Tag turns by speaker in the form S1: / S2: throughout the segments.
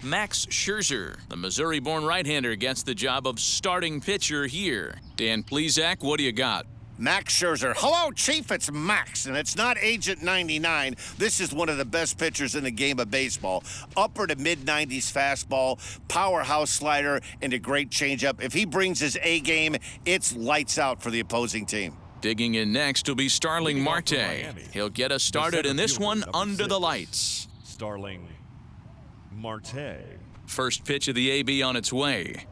S1: Max Scherzer. The Missouri-born right-hander gets the job of starting pitcher here. Dan Plesac, what do you got?
S2: Max Scherzer. Hello, Chief. It's Max, and it's not Agent 99. This is one of the best pitchers in the game of baseball. Upper to mid-90s fastball, powerhouse slider, and a great changeup. If he brings his A game, it's lights out for the opposing team.
S1: Digging in next will be Starling Marte. He'll get us started in this one under the lights.
S3: Starling Marte.
S1: First pitch of the AB on its way.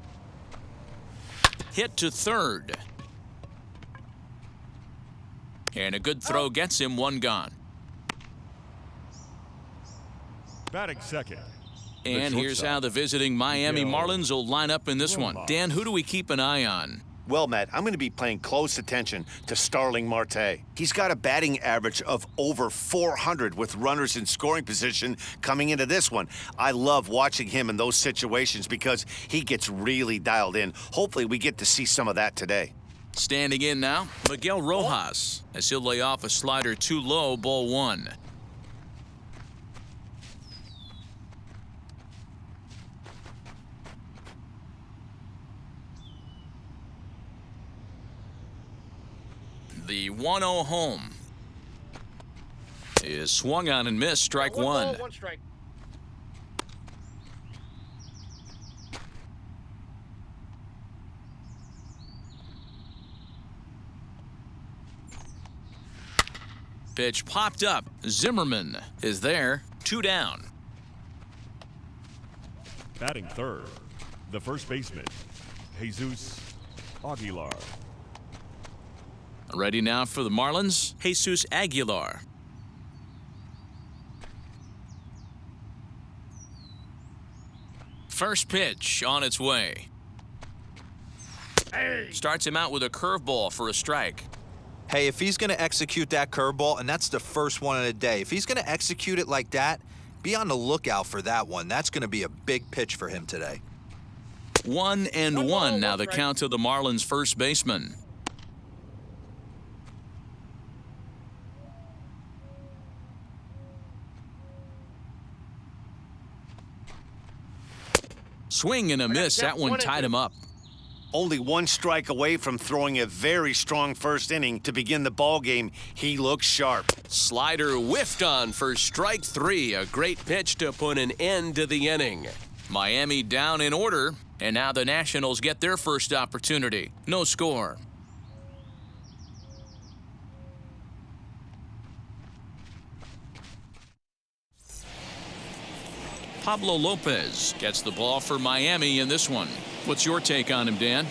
S1: Hit to third. And a good throw gets him one gone.
S3: Batting second.
S1: And here's how the visiting Miami Marlins will line up in this one. Dan, who do we keep an eye on?
S2: Well, Matt, I'm going to be paying close attention to Starling Marte. He's got a batting average of over 400 with runners in scoring position coming into this one. I love watching him in those situations because he gets really dialed in. Hopefully, we get to see some of that today.
S1: Standing in now, Miguel Rojas, as he'll lay off a slider too low, ball one. The 1-0 home is swung on and missed, strike one.
S2: One strike.
S1: Pitch popped up. Zimmerman is there. 2 down.
S3: Batting third, the first baseman, Jesus Aguilar.
S1: Ready now for the Marlins, Jesus Aguilar. First pitch on its way. Starts him out with a curveball for a strike.
S4: Hey, if he's going to execute that curveball, and that's the first one of the day, if he's going to execute it like that, be on the lookout for that one. That's going to be a big pitch for him today.
S1: 1-1 now the count to the Marlins first baseman. Swing and a miss. That one tied him up.
S2: Only one strike away from throwing a very strong first inning to begin the ball game. He looks sharp.
S5: Slider whiffed on for strike 3. A great pitch to put an end to the inning.
S1: Miami down in order, and now the Nationals get their first opportunity. No score. Pablo Lopez gets the ball for Miami in this one. What's your take on him, Dan?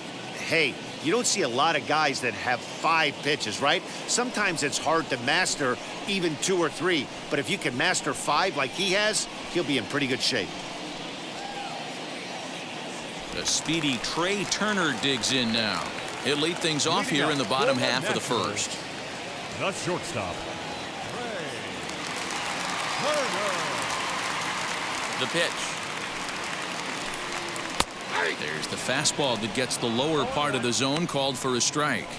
S2: Hey, you don't see a lot of guys that have 5 pitches, right? Sometimes it's hard to master even 2 or 3, but if you can master 5 like he has, he'll be in pretty good shape.
S1: The speedy Trey Turner digs in now. He'll lead things off here in the bottom half of the first.
S3: The shortstop,
S1: The pitch. There's the fastball that gets the lower part of the zone, called for a strike.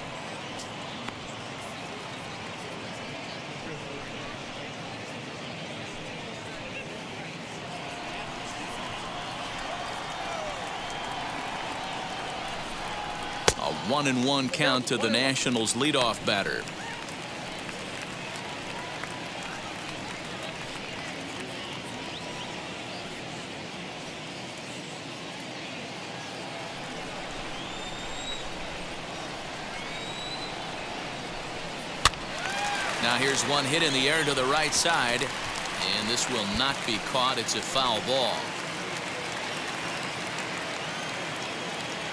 S1: A 1-1 count to the Nationals leadoff batter. Now here's one hit in the air to the right side, and this will not be caught. It's a foul ball.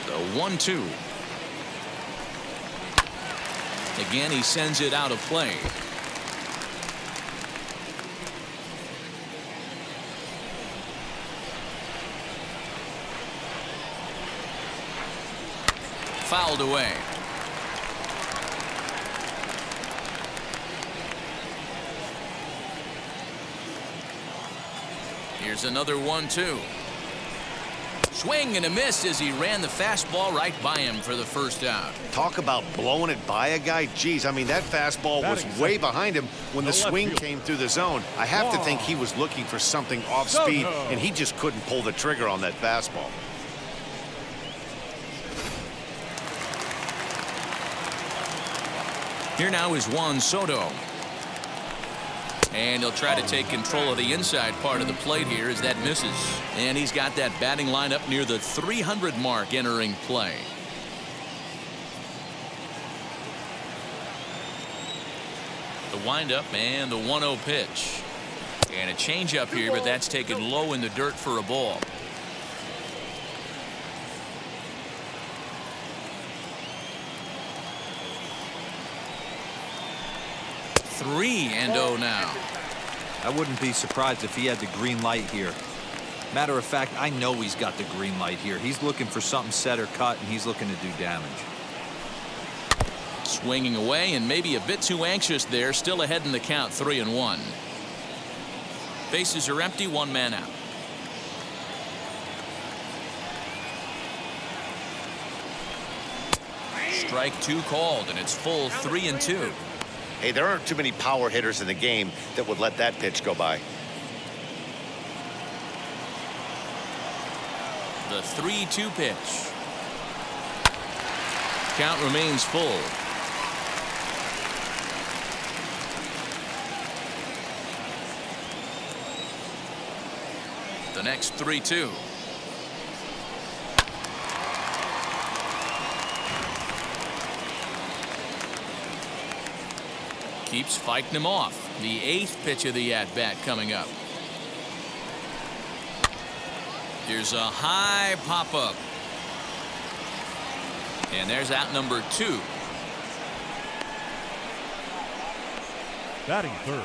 S1: The 1-2. Again, he sends it out of play. Fouled away. Here's another 1-2. swing and a miss as he ran the fastball right by him for the first out.
S2: Talk about blowing it by a guy. Geez, I mean, that fastball was way behind him when the swing came through the zone. I have to think he was looking for something off speed, and he just couldn't pull the trigger on that fastball.
S1: Here now is Juan Soto. And he'll try to take control of the inside part of the plate here as that misses. And he's got that batting lineup near the 300 mark entering play. The windup and the 1-0 pitch. And a changeup here, but that's taken low in the dirt for a ball. Three and 0 now.
S4: I wouldn't be surprised if he had the green light here. Matter of fact, I know he's got the green light here. He's looking for something set or cut, and he's looking to do damage.
S1: Swinging away and maybe a bit too anxious there. Still ahead in the count, 3-1. Bases are empty, one man out. Strike two called, and it's full 3-2.
S2: Hey, there aren't too many power hitters in the game that would let that pitch go by.
S1: The 3-2 pitch. Count remains full. The next 3-2. Keeps fighting him off. The 8th pitch of the at-bat coming up. Here's a high pop-up. And there's out number 2.
S3: Batting third.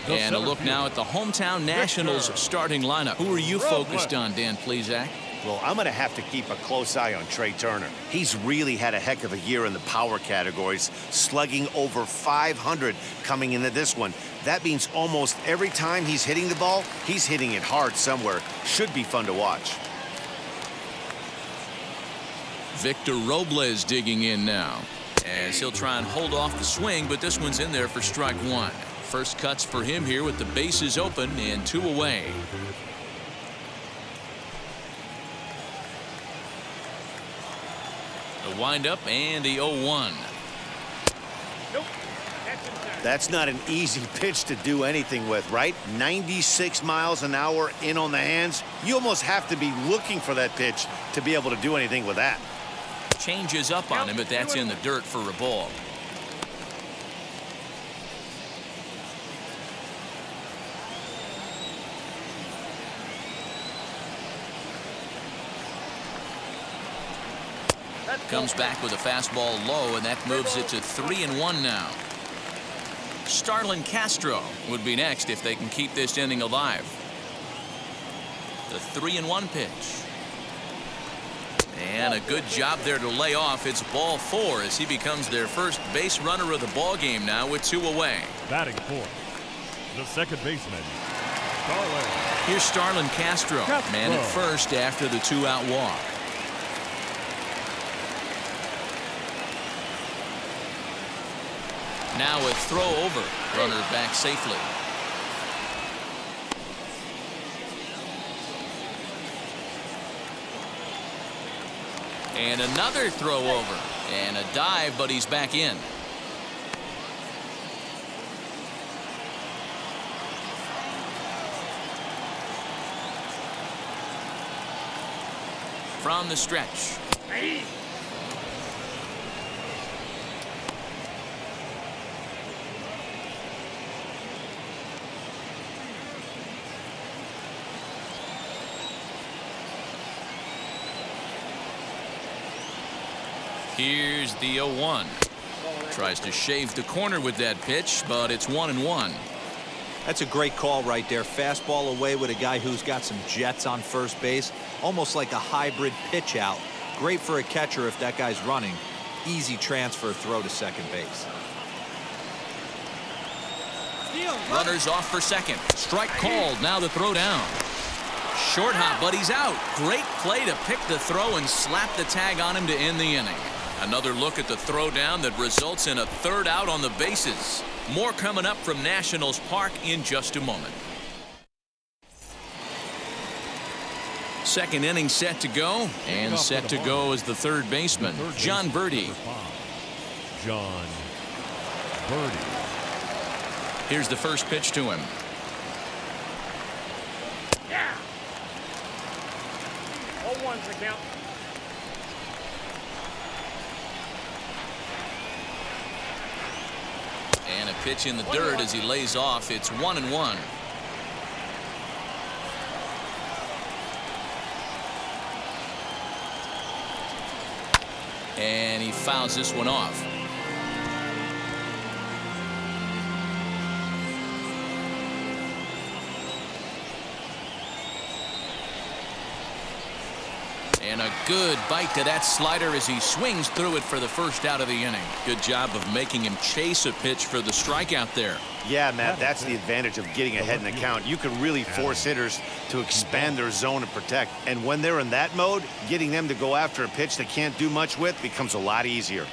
S1: And a look now at the hometown Nationals starting lineup. Who are you focused on, Dan Plesac?
S2: Well, I'm going to have to keep a close eye on Trey Turner. He's really had a heck of a year in the power categories, slugging over 500 coming into this one. That means almost every time he's hitting the ball, he's hitting it hard somewhere. Should be fun to watch.
S1: Victor Robles digging in now, as he'll try and hold off the swing, but this one's in there for strike one. First cuts for him here with the bases open and 2 away. The windup and the 0-1.
S2: That's not an easy pitch to do anything with, right? 96 miles an hour in on the hands. You almost have to be looking for that pitch to be able to do anything with that.
S1: Changes up on him, but that's in the dirt for a ball. Comes back with a fastball low, and that moves it to 3-1 now. Starlin Castro would be next if they can keep this inning alive. The 3-1 pitch. And a good job there to lay off. It's ball 4 as he becomes their first base runner of the ball game now with 2 away.
S3: Batting fourth, the second baseman, Starlin.
S1: Here's Starlin Castro, man at first after the 2-out walk. Now a throw over. Runner back safely. And another throw over. And a dive, but he's back in. From the stretch. Here's the 0-1. Tries to shave the corner with that pitch, but it's 1-1.
S4: That's a great call right there. Fastball away with a guy who's got some jets on first base. Almost like a hybrid pitch out. Great for a catcher if that guy's running. Easy transfer throw to second base.
S1: Runners off for second. Strike called. Now the throw down. Short hop, but he's out. Great play to pick the throw and slap the tag on him to end the inning. Another look at the throw down that results in a third out on the bases. More coming up from Nationals Park in just a moment. Second inning set to go, and set to go is the third baseman, John Birdie.
S3: John Birdie.
S1: Here's the first pitch to him.
S6: Yeah. 0-1's the count.
S1: And a pitch in the dirt as he lays off. It's 1-1. And he fouls this one off. And a good bite to that slider as he swings through it for the first out of the inning. Good job of making him chase a pitch for the strikeout there.
S2: Yeah, Matt, that's the advantage of getting ahead in the count. You can really force hitters to expand their zone and protect. And when they're in that mode, getting them to go after a pitch they can't do much with becomes a lot easier.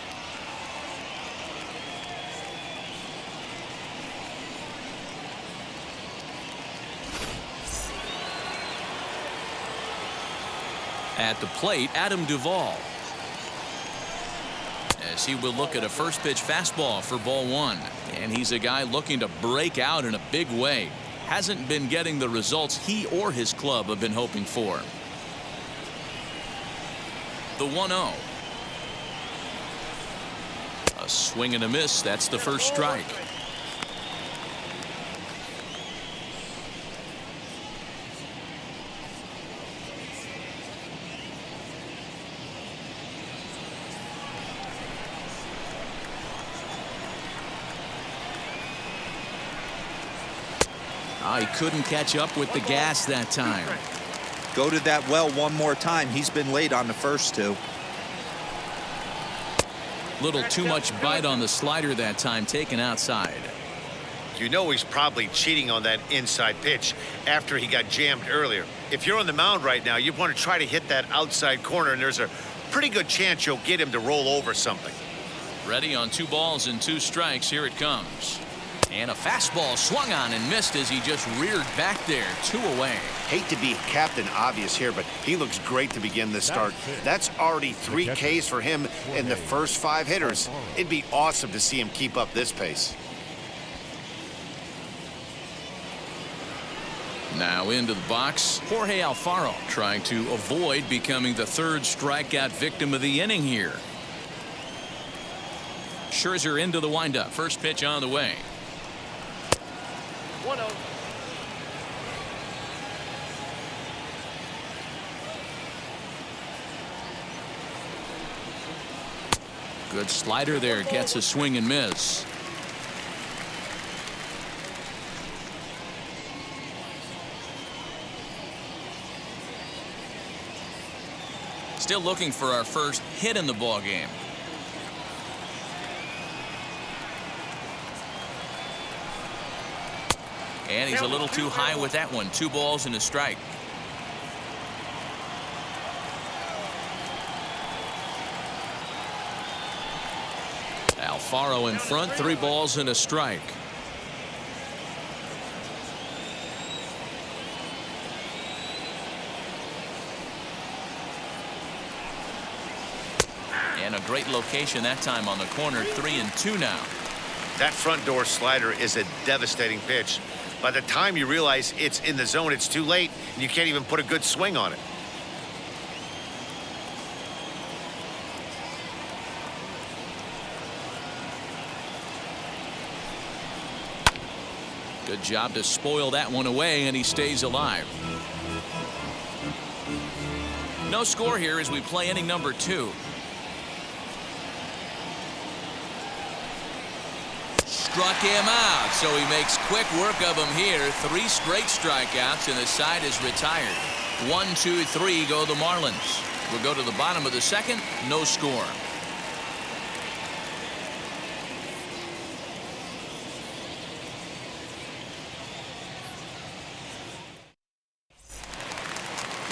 S1: At the plate, Adam Duvall. As he will look at a first pitch fastball for ball one. And he's a guy looking to break out in a big way. Hasn't been getting the results he or his club have been hoping for. The 1-0. A swing and a miss. That's the first strike. He couldn't catch up with the gas that time.
S4: Go to that well one more time. He's been late on the first two.
S1: Little too much bite on the slider that time, taken outside.
S2: You know he's probably cheating on that inside pitch after he got jammed earlier. If you're on the mound right now, you want to try to hit that outside corner, and there's a pretty good chance you'll get him to roll over something.
S1: Ready on 2 balls and 2 strikes. Here it comes. And a fastball swung on and missed as he just reared back there. 2 away.
S2: Hate to be Captain Obvious here, but he looks great to begin this start. That's already 3 Ks for him in the first 5 hitters. It'd be awesome to see him keep up this pace.
S1: Now into the box, Jorge Alfaro trying to avoid becoming the 3rd strikeout victim of the inning here. Scherzer into the windup. First pitch on the way.
S6: 1-0.
S1: Good slider there. Gets a swing and miss. Still looking for our first hit in the ball game. And he's a little too high with that one. 2 balls and a strike. Alfaro in front. 3 balls and a strike. And a great location that time on the corner. 3-2 now.
S2: That front door slider is a devastating pitch. By the time you realize it's in the zone, it's too late, and you can't even put a good swing on it.
S1: Good job to spoil that one away, and he stays alive. No score here as we play inning number 2. Struck him out, so he makes quick work of him here. 3 straight strikeouts, and the side is retired. 1, 2, 3 go the Marlins. We'll go to the bottom of the 2nd. No score.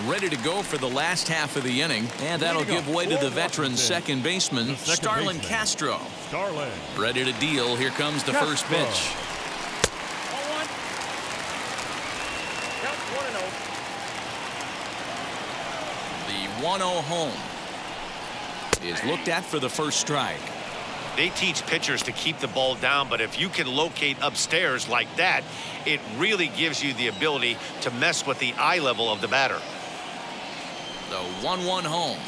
S1: ready to go for the last half of the inning, and that'll give way to the veteran second baseman, Starlin Castro.
S3: Starlin.
S1: Ready to deal. Here comes the first pitch.
S6: 1-1. Count 1-0.
S1: The 1-0 home is looked at for the first strike.
S2: They teach pitchers to keep the ball down, but if you can locate upstairs like that, it really gives you the ability to mess with the eye level of the batter.
S1: The 1-1 home.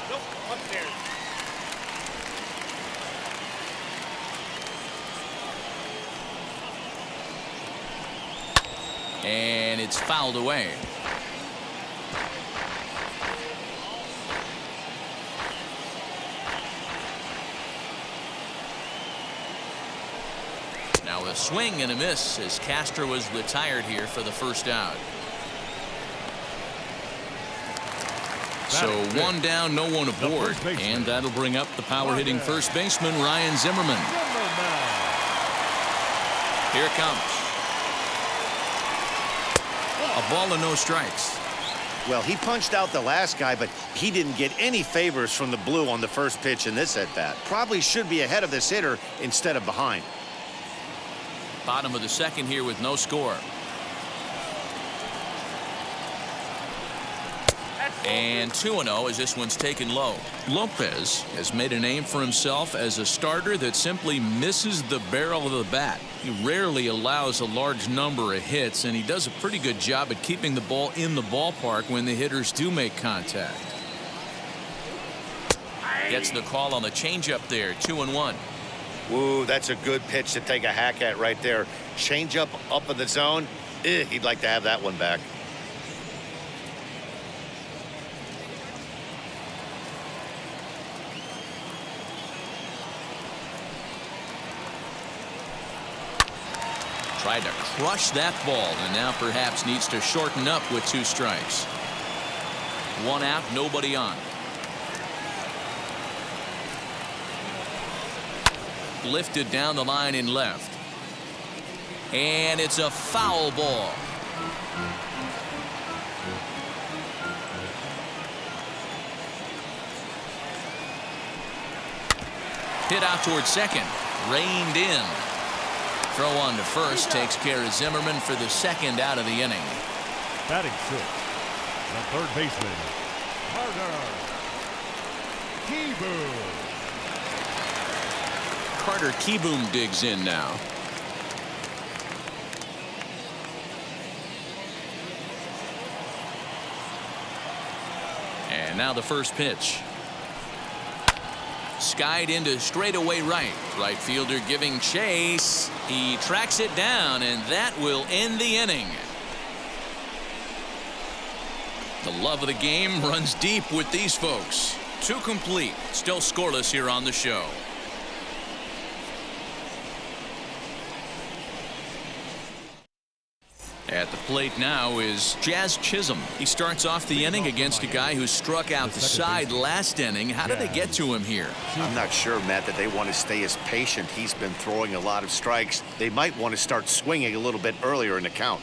S6: Nope, upstairs.
S1: And it's fouled away. Now a swing and a miss as Castro is retired here for the first out. So one down, no one aboard, and that'll bring up the power-hitting first baseman, Ryan Zimmerman. Here it comes. A ball and no strikes.
S2: Well, he punched out the last guy, but he didn't get any favors from the blue on the first pitch in this at-bat. Probably should be ahead of this hitter instead of behind.
S1: Bottom of the second here with no score. And 2-0 as this one's taken low. Lopez has made a name for himself as a starter that simply misses the barrel of the bat. He rarely allows a large number of hits, and he does a pretty good job at keeping the ball in the ballpark when the hitters do make contact. Gets the call on the changeup there, 2-1.
S2: Ooh, that's a good pitch to take a hack at right there. Changeup up in the zone. He'd like to have that one back.
S1: Tried to crush that ball, and now perhaps needs to shorten up with 2 strikes. 1 out, nobody on. Lifted down the line in left. And it's a foul ball. Hit out towards second. Reined in. Throw on to first takes care of Zimmerman for the second out of the inning.
S3: Batting 6. The third baseman, Carter Kieboom.
S1: Carter Kieboom digs in now. And now the first pitch. Skied into straightaway right. Right fielder giving chase. He tracks it down, and that will end the inning. The love of the game runs deep with these folks. 2 complete. Still scoreless here on the show. At the plate now is Jazz Chisholm. He starts off the inning against a guy who struck out the side last inning. How did they get to him here?
S2: I'm not sure, Matt, that they want to stay as patient. He's been throwing a lot of strikes. They might want to start swinging a little bit earlier in the count.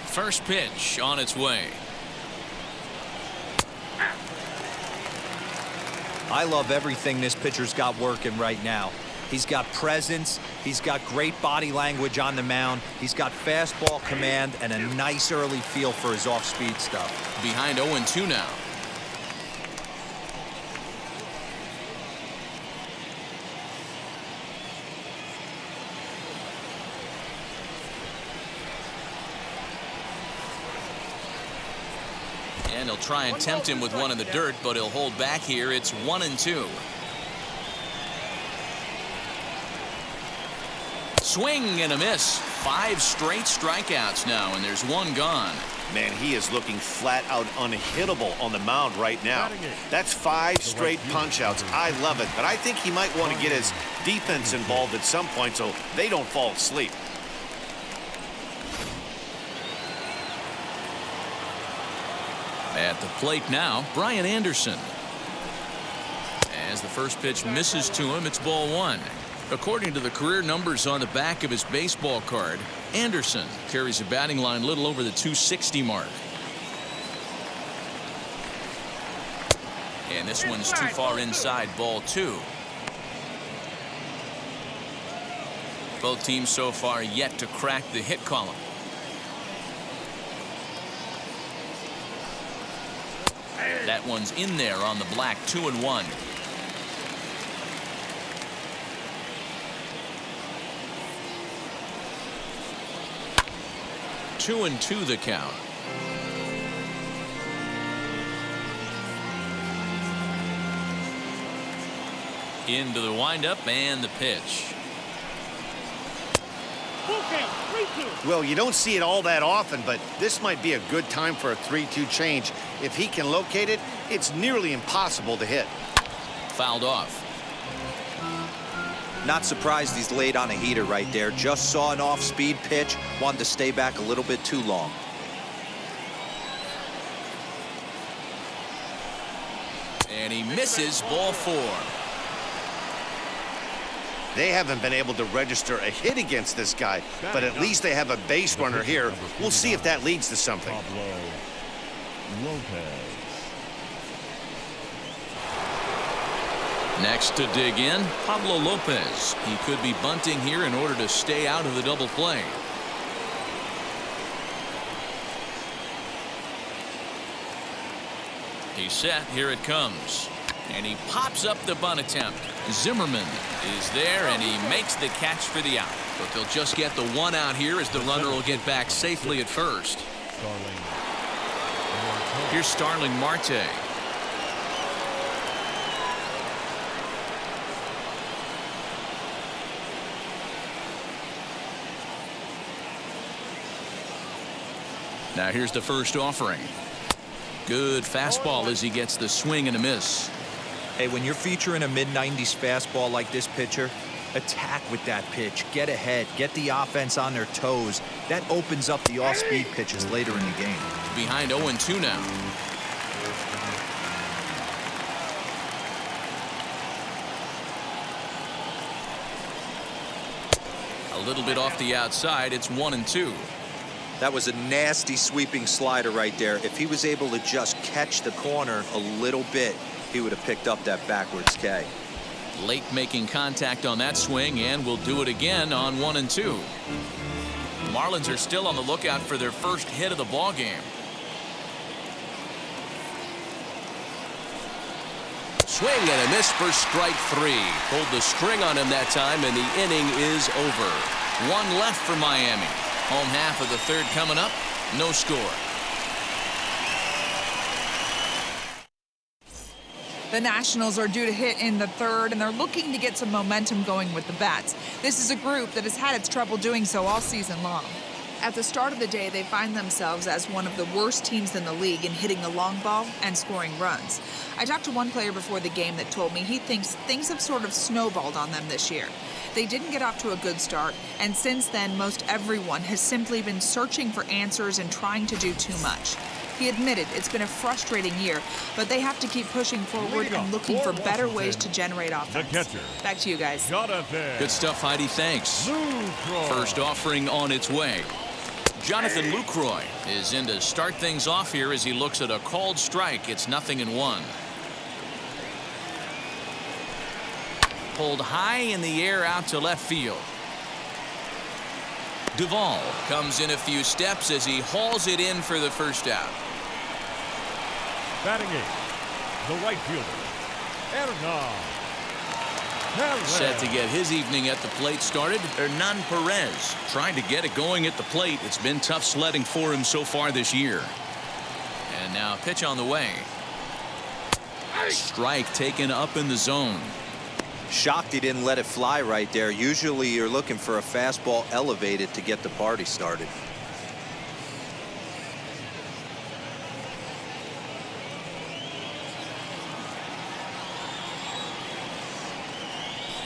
S1: First pitch on its way.
S4: I love everything this pitcher's got working right now. He's got presence. He's got great body language on the mound. He's got fastball command and a nice early feel for his off-speed stuff.
S1: Behind 0-2 now. And he'll try and tempt him with one in the dirt, but he'll hold back here. It's 1-2. Swing and a miss. 5 straight strikeouts now, and there's 1 gone.
S2: Man, he is looking flat out unhittable on the mound right now. That's 5 straight punch-outs. I love it, but I think he might want to get his defense involved at some point so they don't fall asleep. At
S1: the plate now, Brian Anderson. As the first pitch misses to him, it's ball one. According to the career numbers on the back of his baseball card, Anderson carries a batting line little over the 260 mark. And this one's too far inside, ball two. Both teams so far yet to crack the hit column. That one's in there on the black, 2-1. Two and two the count. Into the windup and the pitch.
S2: Well, you don't see it all that often, but this might be a good time for a 3-2 change. If he can locate it, it's nearly impossible to hit.
S1: Fouled off.
S4: Not surprised he's laid on a heater right there. Just saw an off-speed pitch. Wanted to stay back a little bit too long.
S1: And he misses, ball four.
S2: They haven't been able to register a hit against this guy, but at least they have a base runner here. We'll see if that leads to something.
S1: Next to dig in, Pablo Lopez. He could be bunting here in order to stay out of the double play. He's set. Here it comes. And he pops up the bunt attempt. Zimmerman is there, and he makes the catch for the out. But they'll just get the one out here as the runner will get back safely at first. Here's Starling Marte. Now here's the first offering. Good fastball as he gets the swing and a miss.
S4: Hey, when you're featuring a mid-90s fastball like this pitcher, attack with that pitch. Get ahead. Get the offense on their toes. That opens up the off-speed pitches later in the game.
S1: Behind 0-2 now. A little bit off the outside. It's 1-2.
S4: That was a nasty sweeping slider right there. If he was able to just catch the corner a little bit, he would have picked up that backwards K.
S1: Late making contact on that swing, and will do it again on 1-2. Marlins are still on the lookout for their first hit of the ball game. Swing and a miss for strike three. Pulled the string on him that time, and the inning is over. One left for Miami. Home half of the third coming up. No score.
S7: The Nationals are due to hit in the third, and they're looking to get some momentum going with the bats. This is a group that has had its trouble doing so all season long. At the start of the day, they find themselves as one of the worst teams in the league in hitting the long ball and scoring runs. I talked to one player before the game that told me he thinks things have sort of snowballed on them this year. They didn't get off to a good start, and since then, most everyone has simply been searching for answers and trying to do too much. He admitted it's been a frustrating year, but they have to keep pushing forward and looking for better ways to generate offense. Back to you guys.
S1: Good stuff, Heidi. Thanks. First offering on its way. Jonathan Lucroy is in to start things off here as he looks at a called strike. It's 0-1. Pulled high in the air out to left field. Duvall comes in a few steps as he hauls it in for the first out.
S3: Batting eighth, the right fielder, Hernan.
S1: Set to get his evening at the plate started, Hernan Perez. Trying to get it going at the plate. It's been tough sledding for him so far this year. And now pitch on the way. Strike taken up in the zone.
S4: Shocked he didn't let it fly right there. Usually you're looking for a fastball elevated to get the party started.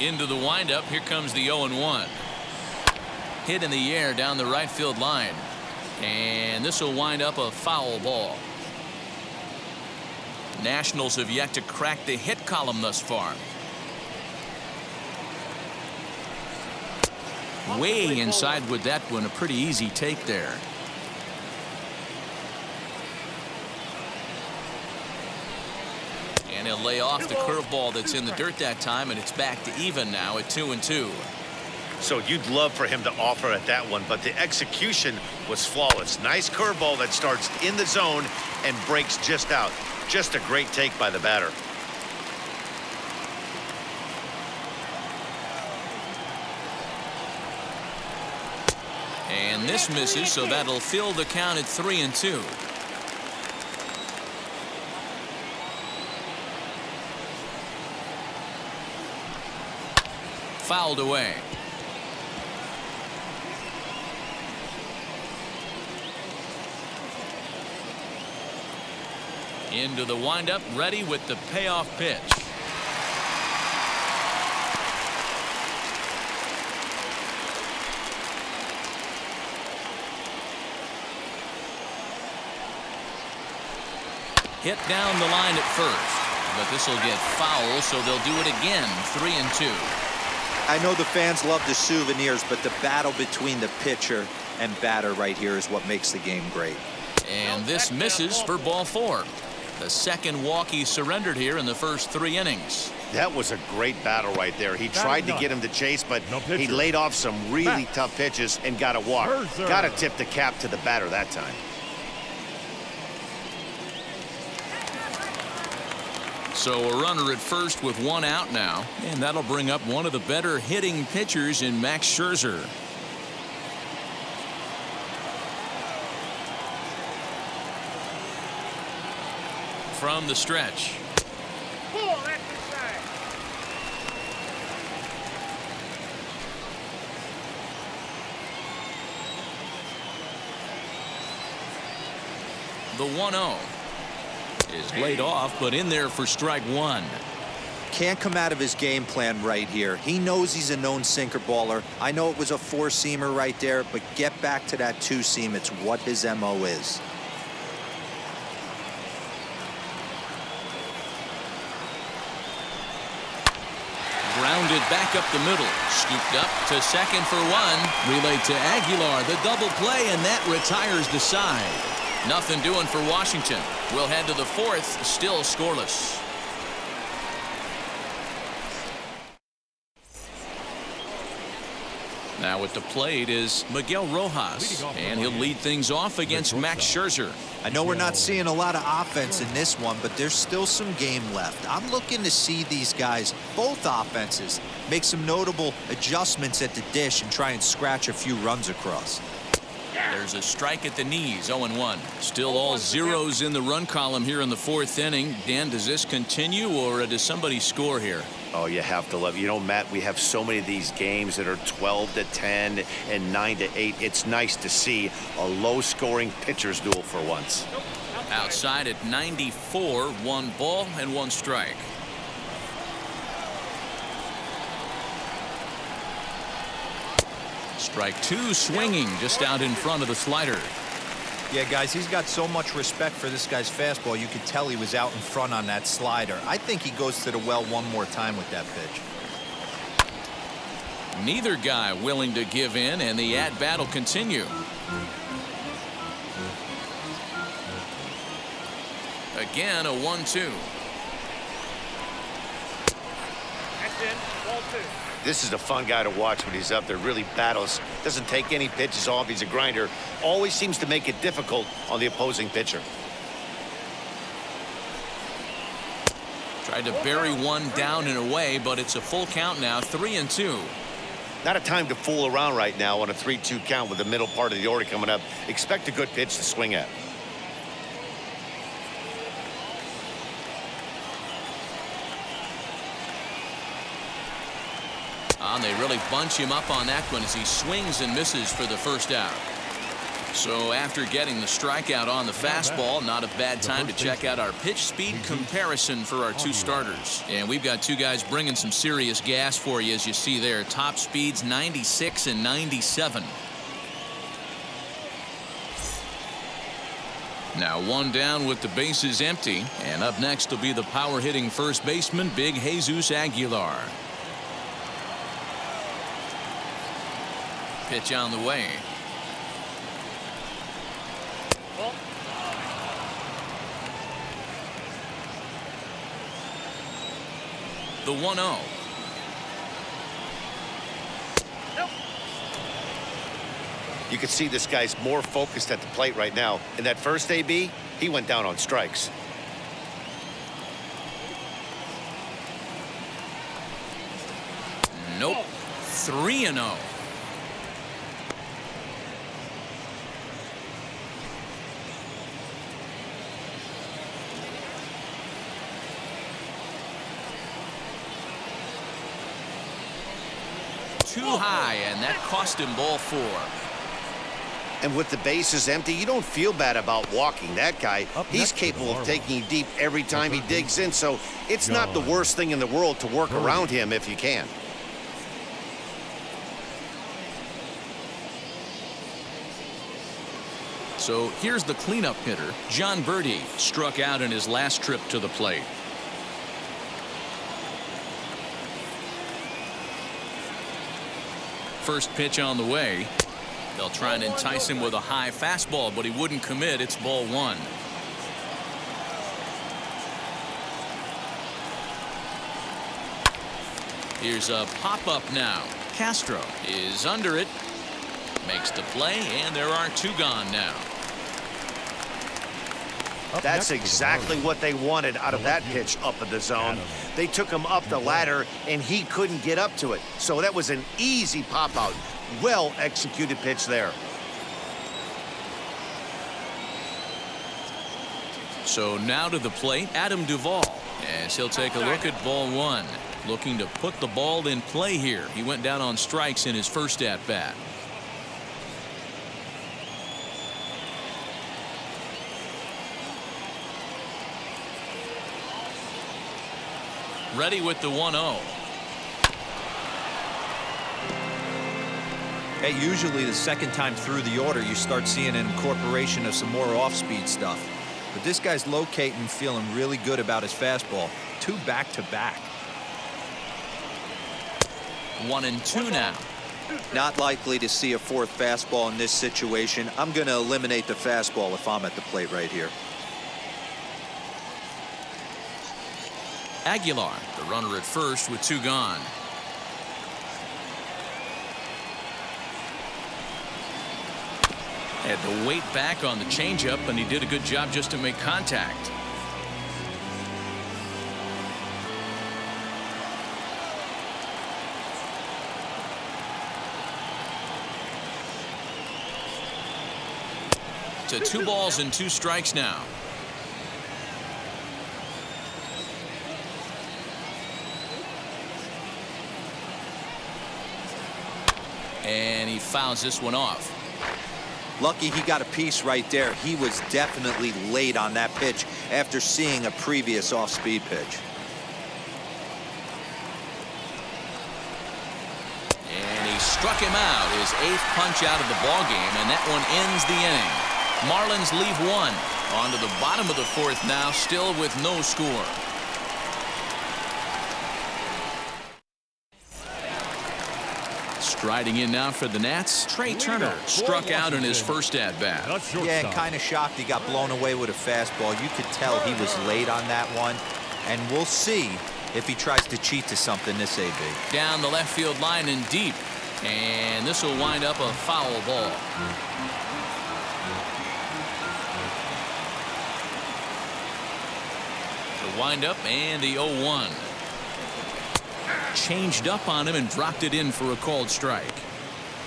S1: Into the windup. Here comes the 0-1. Hit in the air down the right field line. And this will wind up a foul ball. Nationals have yet to crack the hit column thus far. Way inside with that one. A pretty easy take there. And he'll lay off the curveball that's in the dirt that time, and it's back to even now at 2-2.
S2: So you'd love for him to offer at that one, but the execution was flawless. Nice curveball that starts in the zone and breaks just out. Just a great take by the batter.
S1: And this misses, so that'll fill the count at 3-2. Fouled away. Into the windup, ready with the payoff pitch. Hit down the line at first, but this will get foul, so they'll do it again. 3-2.
S4: I know the fans love the souvenirs, but the battle between the pitcher and batter right here is what makes the game great.
S1: And this misses for ball 4. The second walk he surrendered here in the first 3 innings.
S2: That was a great battle right there. He tried to get him to chase, but he laid off some really tough pitches and got a walk. Got to tip the cap to the batter that time.
S1: So a runner at first with 1 out now, and that'll bring up one of the better hitting pitchers in Max Scherzer. From the stretch.
S6: Pull, that's inside.
S1: The 1-0 is laid off, but in there for strike 1.
S4: Can't come out of his game plan right here. He knows he's a known sinker baller. I know it was a 4-seamer right there, but get back to that 2-seam. It's what his MO is.
S1: Grounded back up the middle. Scooped up to second for 1. Relayed to Aguilar. The double play, and that retires the side. Nothing doing for Washington. We'll head to the 4th, still scoreless. Now at the plate is Miguel Rojas, and he'll lead things off against Max Scherzer.
S4: I know we're not seeing a lot of offense in this one, but there's still some game left. I'm looking to see these guys, both offenses, make some notable adjustments at the dish and try and scratch a few runs across.
S1: There's a strike at the knees, 0-1. Still all zeros in the run column here in the 4th inning. Dan, does this continue, or does somebody score here?
S2: Oh, you have to love it. You know, Matt, we have so many of these games that are 12-10 and 9-8. It's nice to see a low-scoring pitcher's duel for once.
S1: Outside at 94, 1 ball and 1 strike. Strike 2 swinging just out in front of the slider.
S4: Yeah, guys, he's got so much respect for this guy's fastball. You could tell he was out in front on that slider. I think he goes to the well one more time with that pitch.
S1: Neither guy willing to give in, and the at-bat will continue. Again, a 1-2.
S6: That's in. Ball 2.
S2: This is a fun guy to watch when he's up there. Really battles. Doesn't take any pitches off. He's a grinder. Always seems to make it difficult on the opposing pitcher.
S1: Tried to bury one down and away, but it's a full count now, 3-2.
S2: Not a time to fool around right now on a 3-2 count with the middle part of the order coming up. Expect a good pitch to swing at.
S1: And they really bunch him up on that one as he swings and misses for the first out. So after getting the strikeout on the fastball, not a bad time to check out our pitch speed comparison for our 2 starters. And we've got 2 guys bringing some serious gas for you, as you see there. Top speeds 96 and 97. Now one down with the bases empty, and up next will be the power hitting first baseman, Big Jesus Aguilar. Pitch on the way. The 1-0.
S2: You can see this guy's more focused at the plate right now. In that first AB, he went down on strikes.
S1: Nope. 3-0. Too high, and that cost him ball 4.
S2: And with the bases empty, you don't feel bad about walking that guy. He's capable of taking you deep every time he digs in, so it's not the worst thing in the world to work around him if you can.
S1: So here's the cleanup hitter. John Birdie struck out in his last trip to the plate. First pitch on the way. They'll try and entice him with a high fastball, but he wouldn't commit. It's ball 1. Here's a pop-up now. Castro is under it. Makes the play, and there are 2 gone now.
S2: That's exactly what they wanted out of that pitch up in the zone. They took him up the ladder, and he couldn't get up to it. So that was an easy pop-out. Well-executed pitch there.
S1: So now to the plate, Adam Duvall, as he'll take a look at ball 1. Looking to put the ball in play here. He went down on strikes in his first at-bat. Ready with the 1-0.
S4: Hey, usually the second time through the order, you start seeing an incorporation of some more off-speed stuff. But this guy's locating, feeling really good about his fastball. 2 back-to-back.
S1: 1-2 now.
S4: Not likely to see a 4th fastball in this situation. I'm going to eliminate the fastball if I'm at the plate right here.
S1: Aguilar, the runner at first with 2 gone. Had to wait back on the changeup, and he did a good job just to make contact. To 2 balls and 2 strikes now. And he fouls this one off.
S4: Lucky he got a piece right there. He was definitely late on that pitch after seeing a previous off-speed pitch.
S1: And he struck him out, his 8th punch out of the ballgame, and that one ends the inning. Marlins leave 1. On to the bottom of the 4th now, still with no score. Striding in now for the Nats, Trey Turner struck out in his first at-bat.
S4: Yeah, kind of shocked he got blown away with a fastball. You could tell he was late on that one. And we'll see if he tries to cheat to something this AB.
S1: Down the left field line and deep. And this will wind up a foul ball. The windup and the 0-1. Changed up on him and dropped it in for a called strike.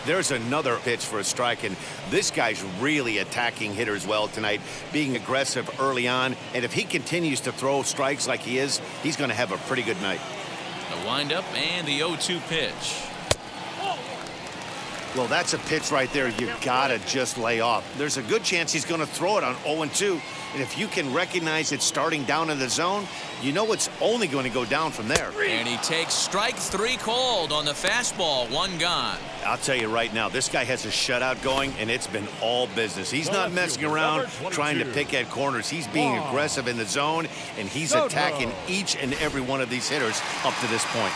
S2: There's another pitch for a strike, and this guy's really attacking hitters well tonight, being aggressive early on. And if he continues to throw strikes like he is, he's going to have a pretty good night.
S1: The windup and the 0-2 pitch.
S2: Well, that's a pitch right there you gotta just lay off. There's a good chance he's going to throw it on 0-2. And if you can recognize it starting down in the zone, you know it's only going to go down from there.
S1: And he takes strike 3 called on the fastball. 1 gone.
S2: I'll tell you right now, this guy has a shutout going, and it's been all business. He's not messing around trying to pick at corners. He's being aggressive in the zone, and he's attacking each and every one of these hitters up to this point.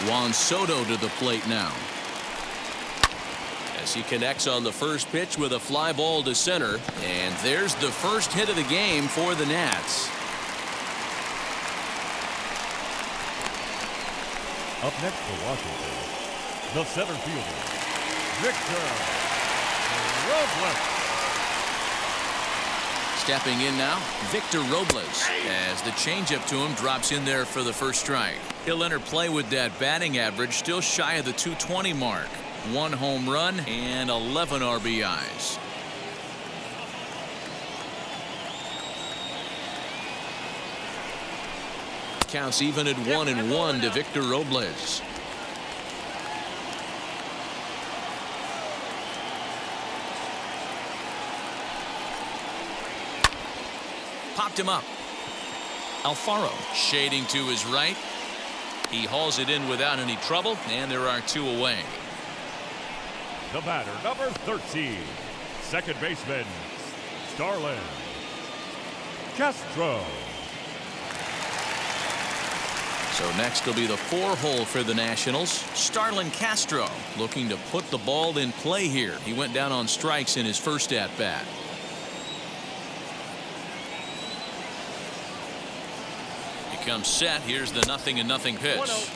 S1: Juan Soto to the plate now.
S5: As he connects on the first pitch with a fly ball to center.
S1: And there's the first hit of the game for the Nats.
S3: Up next for Washington, the center fielder, Victor Robles.
S1: Stepping in now, Victor Robles, as the changeup to him drops in there for the first strike. He'll enter play with that batting average still shy of the 220 mark. 1 home run and 11 RBIs. Counts even at 1-1 to Victor Robles. Popped him up. Alfaro shading to his right. He hauls it in without any trouble, and there are 2 away.
S3: The batter, number 13, second baseman, Starlin Castro.
S1: So next will be the 4-hole for the Nationals. Starlin Castro looking to put the ball in play here. He went down on strikes in his first at-bat. He comes set. Here's the 0-0 pitch.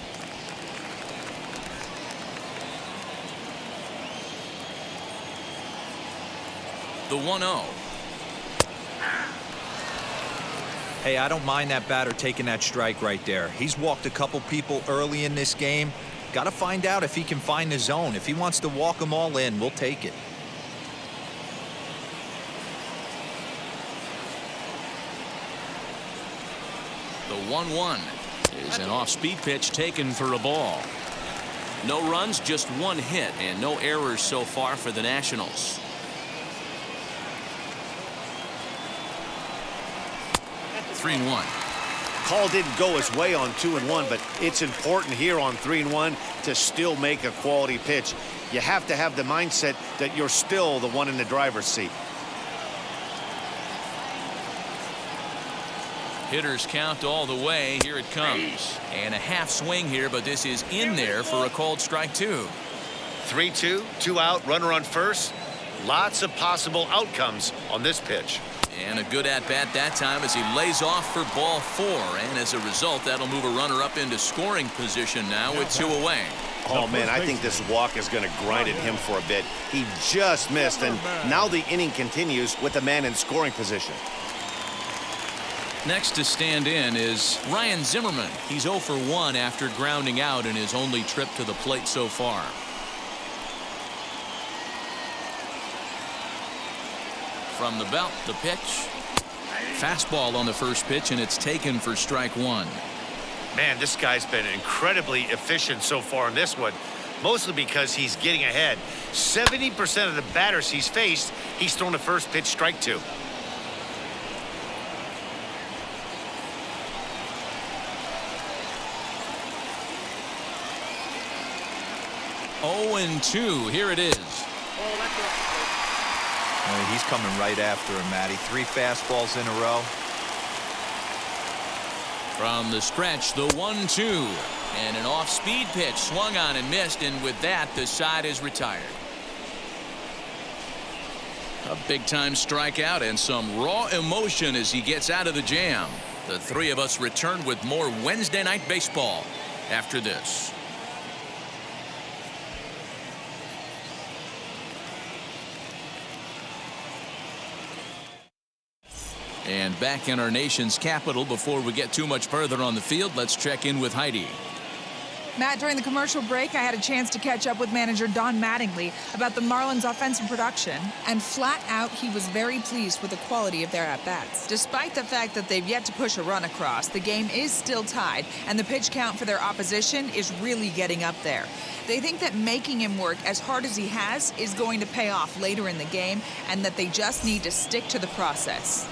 S1: The 1-0.
S4: Hey, I don't mind that batter taking that strike right there. He's walked a couple people early in this game. Got to find out if he can find the zone. If he wants to walk them all in, we'll take it.
S1: The 1-1 is an off-speed pitch taken for a ball. No runs, just 1 hit, and no errors so far for the Nationals. Three and 1.
S2: Call didn't go his way on 2-1, but it's important here on 3-1 to still make a quality pitch. You have to have the mindset that you're still the one in the driver's seat.
S1: Hitters count all the way. Here it comes. And a half swing here, but this is in there for a called strike 2.
S2: 3-2, 2 out, runner on first. Lots of possible outcomes on this pitch.
S1: And a good at-bat that time as he lays off for ball 4. And as a result, that'll move a runner up into scoring position now with 2 away.
S2: Oh, man, I think this walk is going to grind at him for a bit. He just missed, and now the inning continues with the man in scoring position.
S1: Next to stand in is Ryan Zimmerman. He's 0 for 1 after grounding out in his only trip to the plate so far. From the belt, the pitch. Fastball on the first pitch, and it's taken for strike 1.
S2: Man, this guy's been incredibly efficient so far in this one, mostly because he's getting ahead. 70% of the batters he's faced, he's thrown the first pitch strike 2.
S1: Oh, 0-2. Here it is.
S4: He's coming right after him, Matty. 3 fastballs in a row.
S1: From the stretch, the 1-2. And an off-speed pitch swung on and missed, and with that, the side is retired. A big-time strikeout and some raw emotion as he gets out of the jam. The 3 of us return with more Wednesday Night Baseball after this. And back in our nation's capital, before we get too much further on the field, let's check in with Heidi.
S7: Matt, during the commercial break, I had a chance to catch up with manager Don Mattingly about the Marlins' offensive production, and flat out, he was very pleased with the quality of their at-bats. Despite the fact that they've yet to push a run across, the game is still tied, and the pitch count for their opposition is really getting up there. They think that making him work as hard as he has is going to pay off later in the game, and that they just need to stick to the process.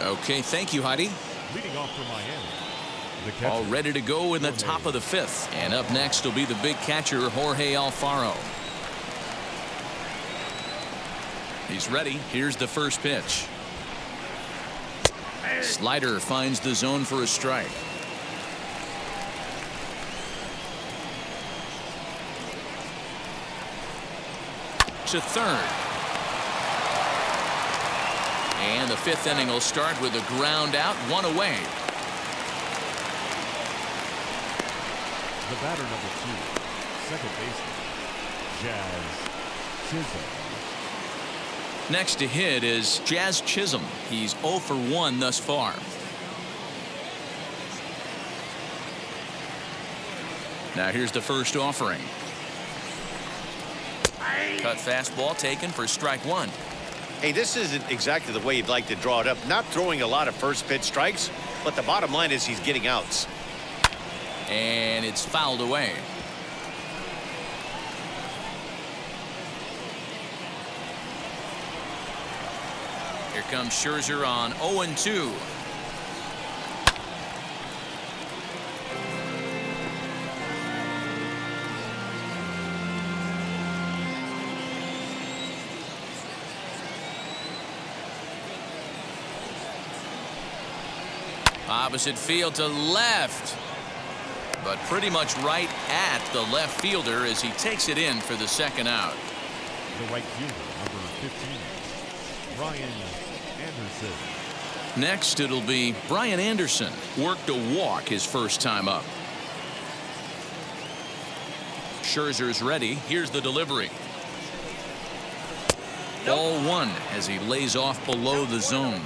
S1: Okay, thank you, Heidi.
S3: Leading off for Miami, the catcher,
S1: All ready to go in the top of the fifth. And up next will be the big catcher, Jorge Alfaro. He's ready. Here's the first pitch. Slider finds the zone for a strike. To third. And the fifth inning will start with a ground out, one away.
S3: the batter number 2, second baseman, Jazz Chisholm.
S1: Next to hit is Jazz Chisholm. He's 0 for 1 thus far. Now here's the first offering. Cut fastball taken for strike 1.
S2: Hey, this isn't exactly the way you'd like to draw it up. Not throwing a lot of first pitch strikes, but the bottom line is he's getting outs.
S1: And it's fouled away. Here comes Scherzer on 0-2. Opposite field to left, but pretty much right at the left fielder as he takes it in for the second out.
S3: The right fielder, number 15, Brian Anderson.
S1: Next, it'll be Brian Anderson. Worked a walk his first time up. Scherzer's ready. Here's the delivery. Ball 1 as he lays off below the zone.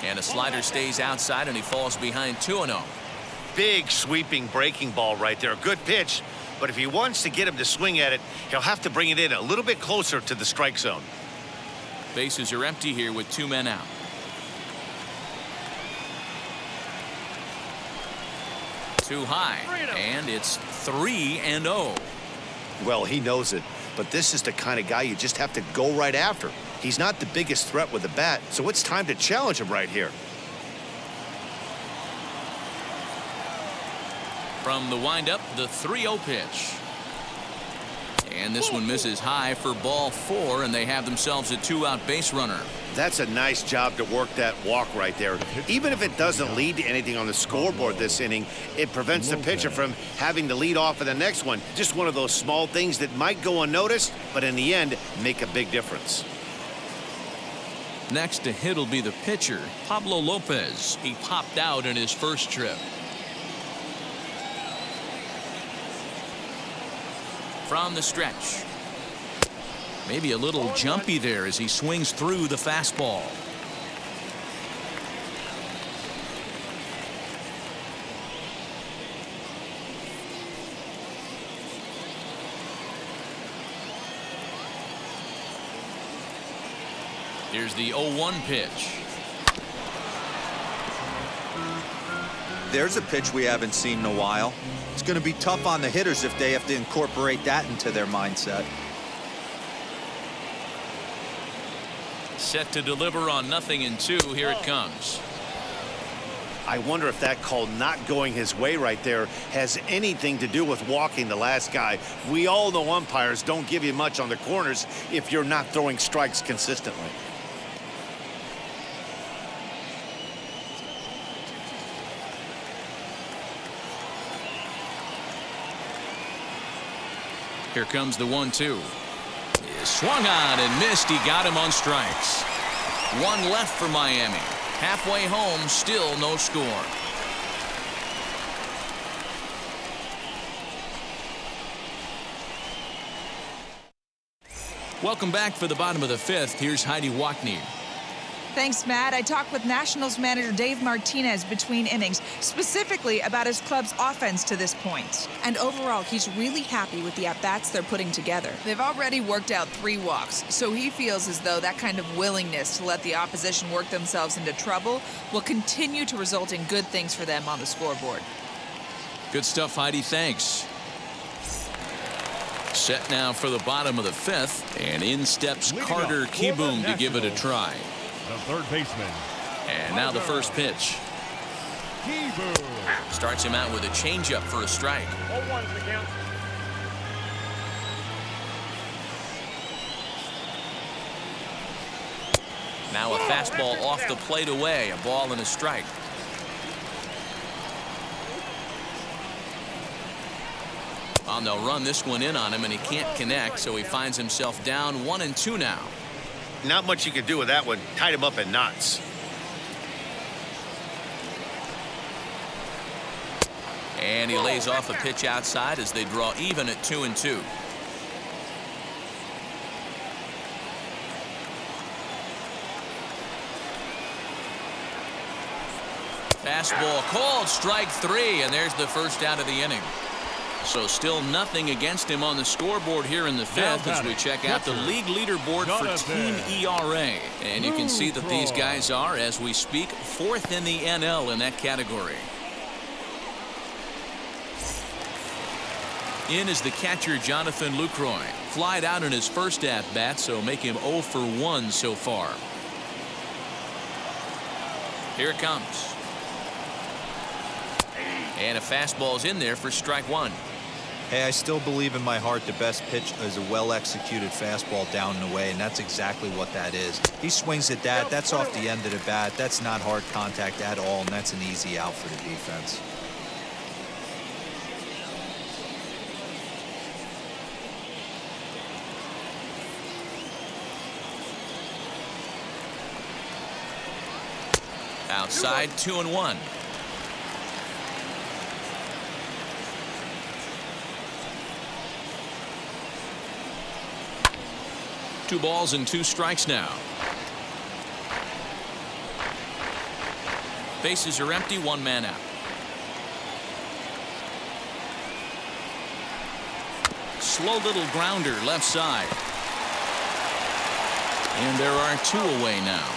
S1: And a slider stays outside and he falls behind 2-0.
S2: Big sweeping breaking ball right there. Good pitch, but if he wants to get him to swing at it, he'll have to bring it in a little bit closer to the strike zone.
S1: Bases are empty here with 2 men out. Too high, and it's 3-0.
S2: Well, he knows it, but this is the kind of guy you just have to go right after. He's not the biggest threat with the bat, so it's time to challenge him right here.
S1: From the windup, the 3-0 pitch. And this one misses high for ball 4, and they have themselves a 2-out base runner.
S2: That's a nice job to work that walk right there. Even if it doesn't lead to anything on the scoreboard this inning, it prevents the pitcher from having to lead off in the next one. Just one of those small things that might go unnoticed, but in the end, make a big difference.
S1: Next to hit will be the pitcher, Pablo Lopez. He popped out in his first trip. From the stretch. Maybe a little jumpy there as he swings through the fastball. Here's the 0-1 pitch.
S4: There's a pitch we haven't seen in a while. It's going to be tough on the hitters if they have to incorporate that into their mindset.
S1: Set to deliver on 0-2. Here it comes.
S2: I wonder if that call not going his way right there has anything to do with walking the last guy. We all know umpires don't give you much on the corners if you're not throwing strikes consistently.
S1: Here comes the 1-2. Swung on and missed. He got him on strikes. 1 left for Miami. Halfway home, still no score. Welcome back for the bottom of the fifth. Here's Heidi Wackney.
S7: Thanks, Matt. I talked with Nationals manager Dave Martinez between innings, specifically about his club's offense to this point. And overall, he's really happy with the at-bats they're putting together. They've already worked out 3 walks, so he feels as though that kind of willingness to let the opposition work themselves into trouble will continue to result in good things for them on the scoreboard.
S1: Good stuff, Heidi. Thanks. Set now for the bottom of the fifth, and in steps Carter Kieboom to give it a try.
S3: The third baseman.
S1: And now the first pitch. Starts him out with a changeup for a strike.
S6: 0-1's the count.
S1: Now a fastball off the plate away. A ball and a strike. Well, they'll run this one in on him, and he can't connect, so he finds himself down 1-2 now.
S2: Not much you can do with that one. Tied him up in knots.
S1: And he lays off a pitch outside as they draw even at 2-2. Fastball called, strike 3, and there's the first out of the inning. So still nothing against him on the scoreboard here in the fifth as we check out the league leaderboard for team ERA. And you can see that these guys are, as we speak, 4th in the NL in that category. In is the catcher Jonathan Lucroy. Flied out in his first at-bat, so make him 0 for 1 so far. Here it comes. And a fastball's in there for strike 1.
S4: Hey, I still believe in my heart the best pitch is a well-executed fastball down and away, and that's exactly what that is. He swings at that. That's off the end of the bat. That's not hard contact at all, and that's an easy out for the defense.
S1: Outside, 2-1. Two balls and 2 strikes now. Bases are empty, 1 man out. Slow little grounder left side. And there are 2 away now.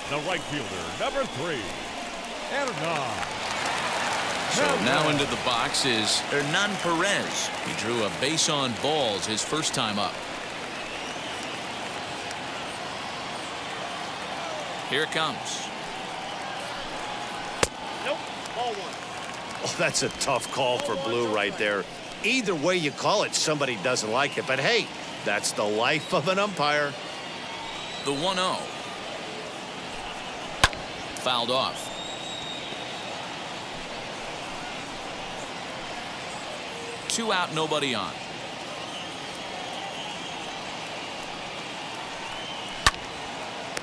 S3: The right fielder, number 3, Hernan.
S1: So now into the box is Hernan Perez. He drew a base on balls his first time up. Here it comes.
S6: Nope. Ball 1.
S2: Oh, that's a tough call for Blue right there. Either way you call it, somebody doesn't like it. But hey, that's the life of an umpire.
S1: The 1-0. Fouled off. Two out, nobody on.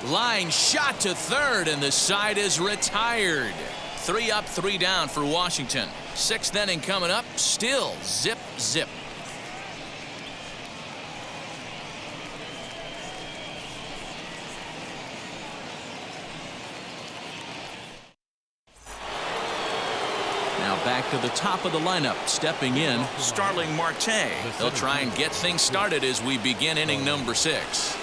S1: Line shot to third, and the side is retired. 3 up, 3 down for Washington. 6th inning coming up. Still zip, zip. Back to the top of the lineup. Stepping in, Starling Marte. They'll try and get things started as we begin inning number 6.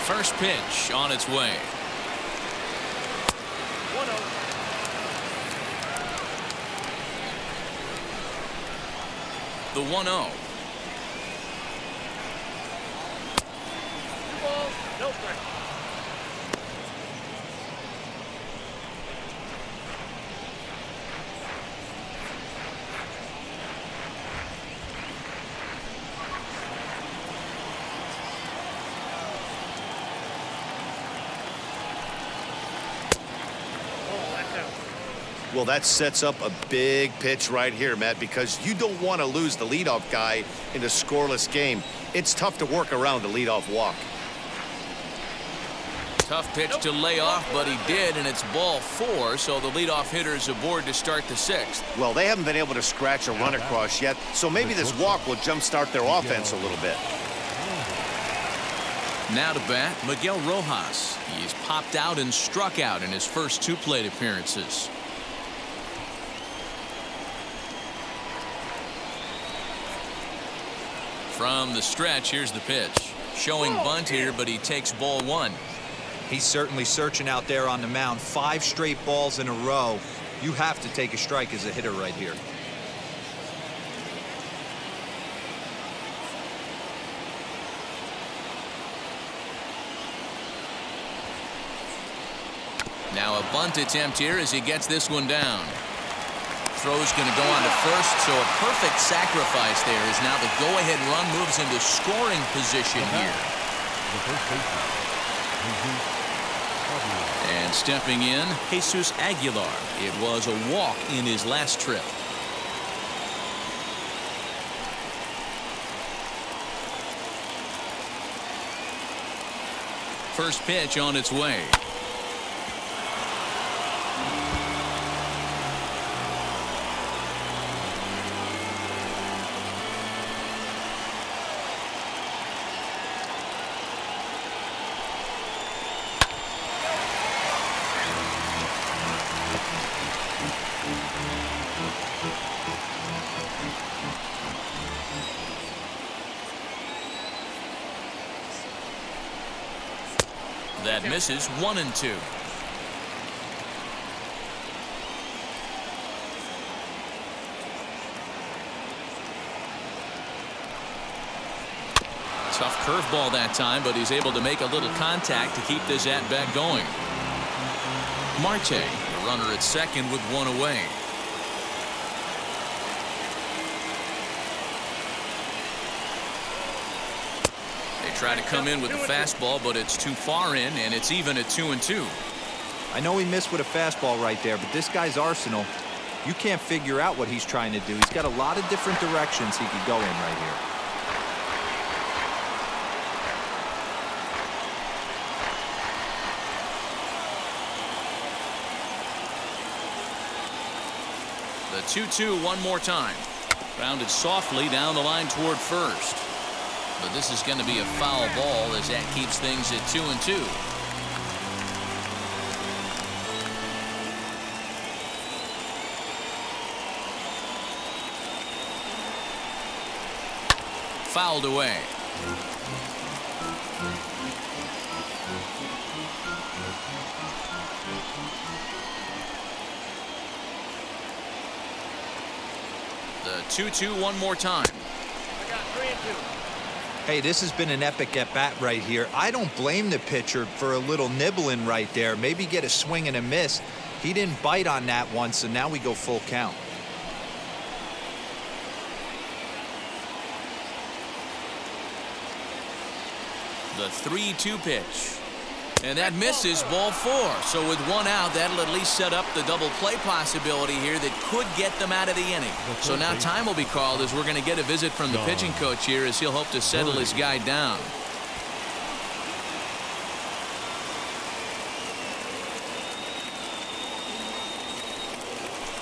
S1: First pitch on its way.
S6: 1-0.
S1: The 1-0.
S6: 2 balls, no strikes.
S2: Well, that sets up a big pitch right here, Matt, because you don't want to lose the leadoff guy in a scoreless game. It's tough to work around the leadoff walk.
S1: Tough pitch to lay off, but he did, and it's ball 4, so the leadoff hitter is aboard to start the 6th.
S2: Well, they haven't been able to scratch a run across yet, so maybe this walk will jumpstart their offense a little bit.
S1: Now to bat, Miguel Rojas. He's popped out and struck out in his first 2 plate appearances. From the stretch, here's the pitch. Showing bunt here, but he takes ball 1.
S4: He's certainly searching out there on the mound. 5 straight balls in a row. You have to take a strike as a hitter right here.
S1: Now a bunt attempt here as he gets this one down. Throw's going to go on to first, so a perfect sacrifice there as now the go-ahead run moves into scoring position here.
S3: The first baseman.
S1: And stepping in, Jesus Aguilar. It was a walk in his last trip. First pitch on its way. That misses 1-2. Tough curveball that time, but he's able to make a little contact to keep this at-bat going. Marte, the runner at second with 1 away. Try to come in with the fastball, but it's too far in, and it's even at 2-2.
S4: I know he missed with a fastball right there, but this guy's arsenal, you can't figure out what he's trying to do. He's got a lot of different directions he could go in right here.
S1: The 2-2 one more time. Grounded softly down the line toward first. But this is going to be a foul ball as that keeps things at 2-2. Fouled away. The 2-2 one more time.
S6: I got 3-2.
S4: Hey, this has been an epic at-bat right here. I don't blame the pitcher for a little nibbling right there. Maybe get a swing and a miss. He didn't bite on that one, so now we go full count.
S1: The 3-2 pitch. And that misses ball 4. So with 1 out, that'll at least set up the double play possibility here that could get them out of the inning. So now time will be called as we're going to get a visit from the pitching coach here as he'll hope to settle his guy down.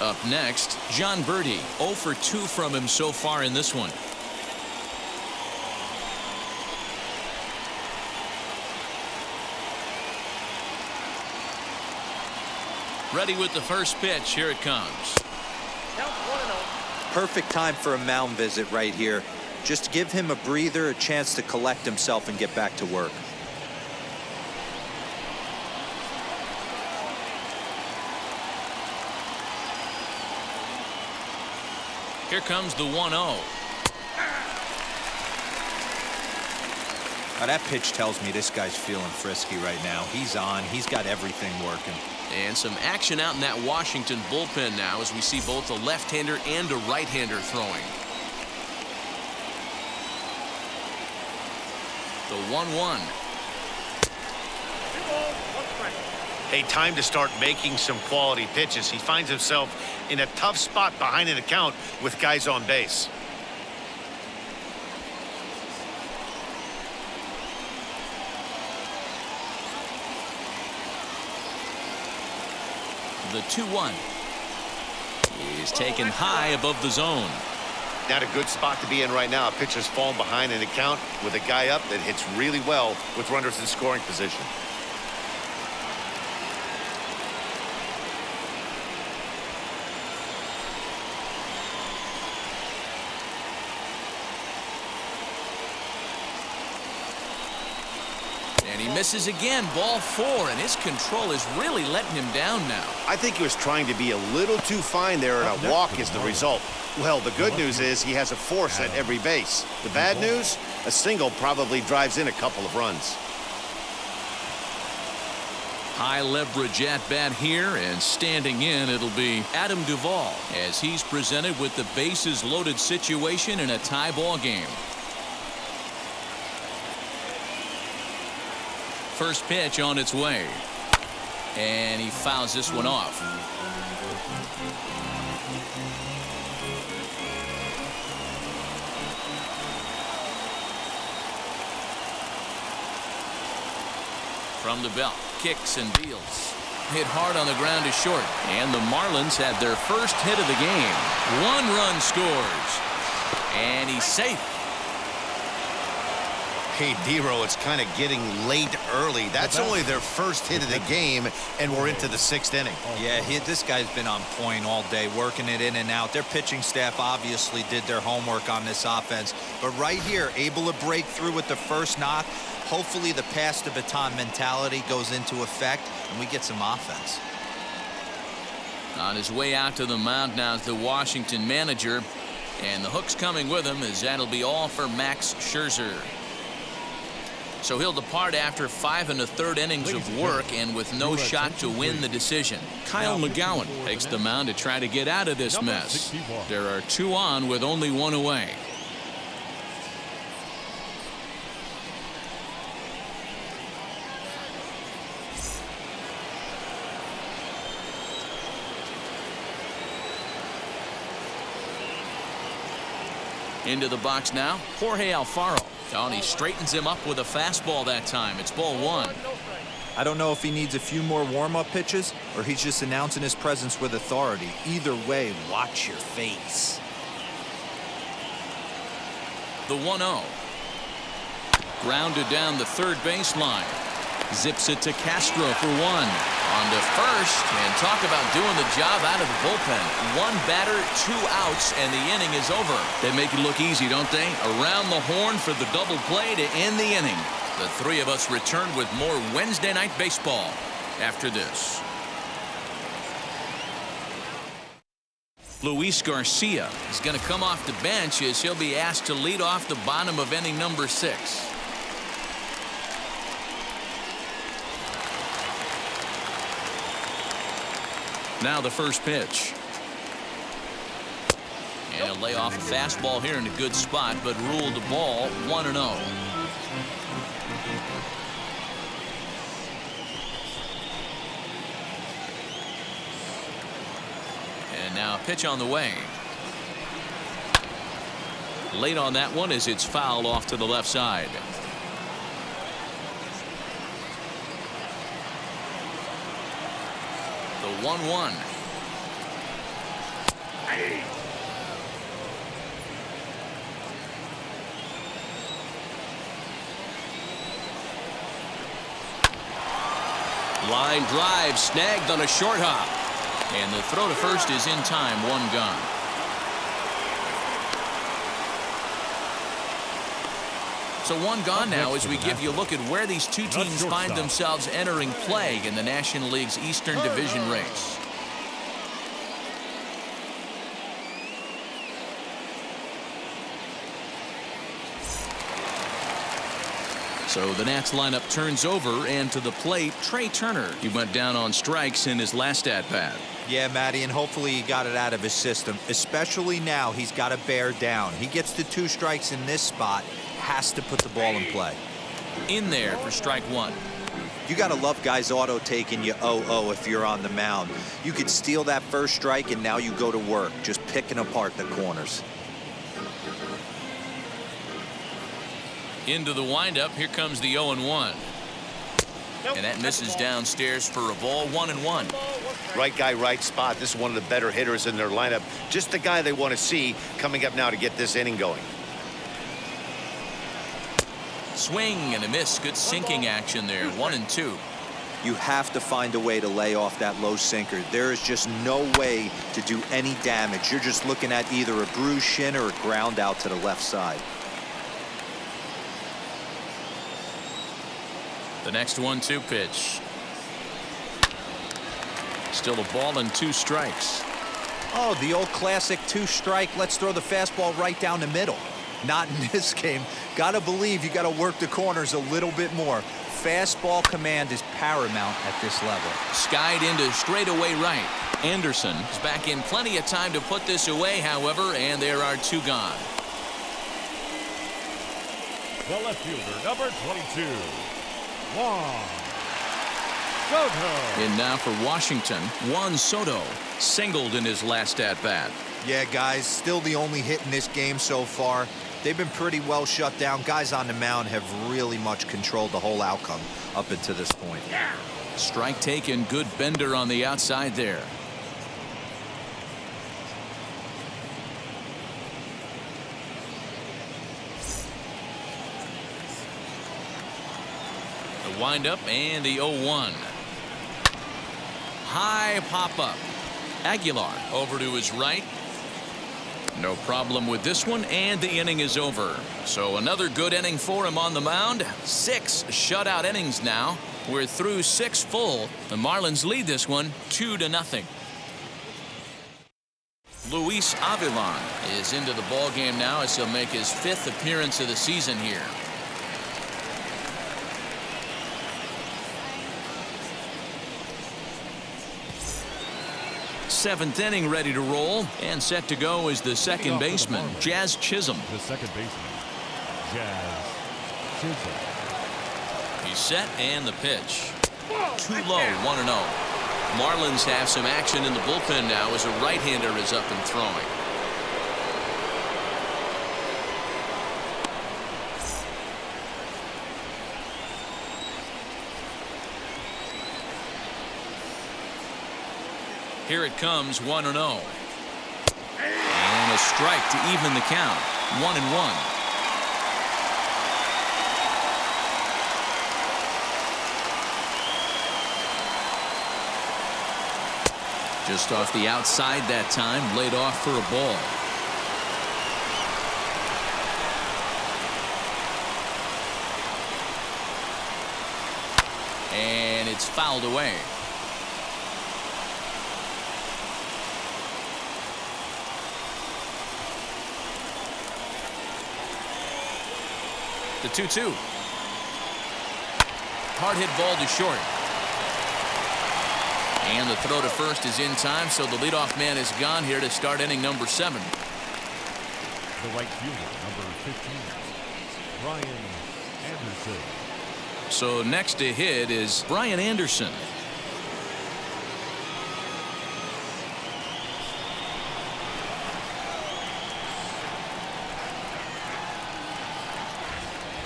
S1: Up next, John Birdie. 0 for 2 from him so far in this one. Ready with the first pitch. Here it comes.
S6: Count 1-0.
S4: Perfect time for a mound visit right here. Just give him a breather, a chance to collect himself and get back to work.
S1: Here comes the 1-0.
S4: Now that pitch tells me this guy's feeling frisky right now. He's on. He's got everything working.
S1: And some action out in that Washington bullpen now as we see both a left-hander and a right-hander throwing. The 1-1.
S6: 2 balls, 1 strike.
S2: Hey, time to start making some quality pitches. He finds himself in a tough spot behind an account with guys on base.
S1: the 2-1. He's taken high above the zone.
S2: Not a good spot to be in right now. A pitcher's falling behind in the count with a guy up that hits really well with runners in scoring position.
S1: And he misses again, ball 4, and his control is really letting him down now.
S2: I think he was trying to be a little too fine there, and a walk is the result. Well, the good news is he has a force at every base. The bad news, a single probably drives in a couple of runs.
S1: High leverage at bat here, and standing in, it'll be Adam Duvall as he's presented with the bases loaded situation in a tie ball game. First pitch on its way, and he fouls this one off. From the belt, kicks and deals. Hit hard on the ground to short, and the Marlins had their first hit of the game. 1 run scores, and he's safe.
S2: Hey, Dero, it's kind of getting late early. That's only their first hit of the game, and we're into the 6th inning.
S4: Yeah, this guy's been on point all day, working it in and out. Their pitching staff obviously did their homework on this offense. But right here, able to break through with the first knock. Hopefully the pass the baton mentality goes into effect, and we get some offense.
S1: On his way out to the mound now is the Washington manager, and the hook's coming with him as that'll be all for Max Scherzer. So he'll depart after 5 1/3 innings of work and with no shot to win the decision. Kyle McGowan takes the mound to try to get out of this mess. There are 2 on with only 1 away. Into the box now, Jorge Alfaro. Oh, and he straightens him up with a fastball that time. It's ball 1.
S4: I don't know if he needs a few more warm-up pitches or he's just announcing his presence with authority. Either way, watch your face.
S1: The 1-0. Grounded down the third baseline. Zips it to Castro for 1. On to first, and talk about doing the job out of the bullpen. 1 batter, 2 outs, and the inning is over. They make it look easy, don't they? Around the horn for the double play to end the inning. The 3 of us return with more Wednesday Night Baseball after this. Luis Garcia is going to come off the bench as he'll be asked to lead off the bottom of inning number 6. Now the first pitch. And he'll lay off a fastball here in a good spot, but ruled the ball 1-0. And now a pitch on the way. Late on that one as it's fouled off to the left side. The 1-1. Line drive snagged on a short hop. And the throw to first is in time. 1 gone. So 1 gone now as we give you a look at where these 2 teams find themselves entering play in the National League's Eastern Division race. So the Nats lineup turns over, and to the plate, Trey Turner. He went down on strikes in his last at-bat.
S4: Yeah, Matty, and hopefully he got it out of his system. Especially now, he's got to bear down. He gets to 2 strikes in this spot, has to put the ball in play.
S1: In there for strike 1.
S4: You got to love guys auto taking you 0-0 if you're on the mound. You could steal that first strike, and now you go to work, just picking apart the corners.
S1: Into the windup, here comes the 0-1. And that misses downstairs for a ball. 1-1.
S2: Right guy, right spot. This is one of the better hitters in their lineup. Just the guy they want to see coming up now to get this inning going.
S1: Swing and a miss. Good sinking action there. 1-2.
S4: You have to find a way to lay off that low sinker. There is just no way to do any damage. You're just looking at either a bruised shin or a ground out to the left side.
S1: The next 1-2 pitch. Still a ball and 2 strikes.
S4: Oh, the old classic 2-strike. Let's throw the fastball right down the middle. Not in this game. Gotta believe you gotta work the corners a little bit more. Fastball command is paramount at this level.
S1: Skied into straightaway right. Anderson is back in plenty of time to put this away, however, and there are 2 gone.
S3: The left fielder, number 22, Juan Soto.
S1: In now for Washington, Juan Soto singled in his last at-bat.
S4: Yeah, guys, still the only hit in this game so far. They've been pretty well shut down. Guys on the mound have really much controlled the whole outcome up until this point.
S1: Strike taken. Good bender on the outside there. The windup and the 0-1. High pop-up. Aguilar over to his right. No problem with this one, and the inning is over. So another good inning for him on the mound. 6 shutout innings now. We're through 6 full. The Marlins lead this one 2-0. Luis Avilan is into the ball game now as he'll make his 5th appearance of the season here. Seventh inning ready to roll, and set to go is the second baseman, Jazz Chisholm.
S3: The second baseman, Jazz Chisholm.
S1: He's set, and the pitch. Too low, 1-0. Marlins have some action in the bullpen now as a right-hander is up and throwing. Here it comes, 1-0. And a strike to even the count. 1-1. Just off the outside that time, laid off for a ball. And it's fouled away. The 2-2. Hard hit ball to short. And the throw to first is in time, so the leadoff man is gone here to start inning number 7.
S3: The right fielder, number 15, Brian Anderson.
S1: So next to hit is Brian Anderson.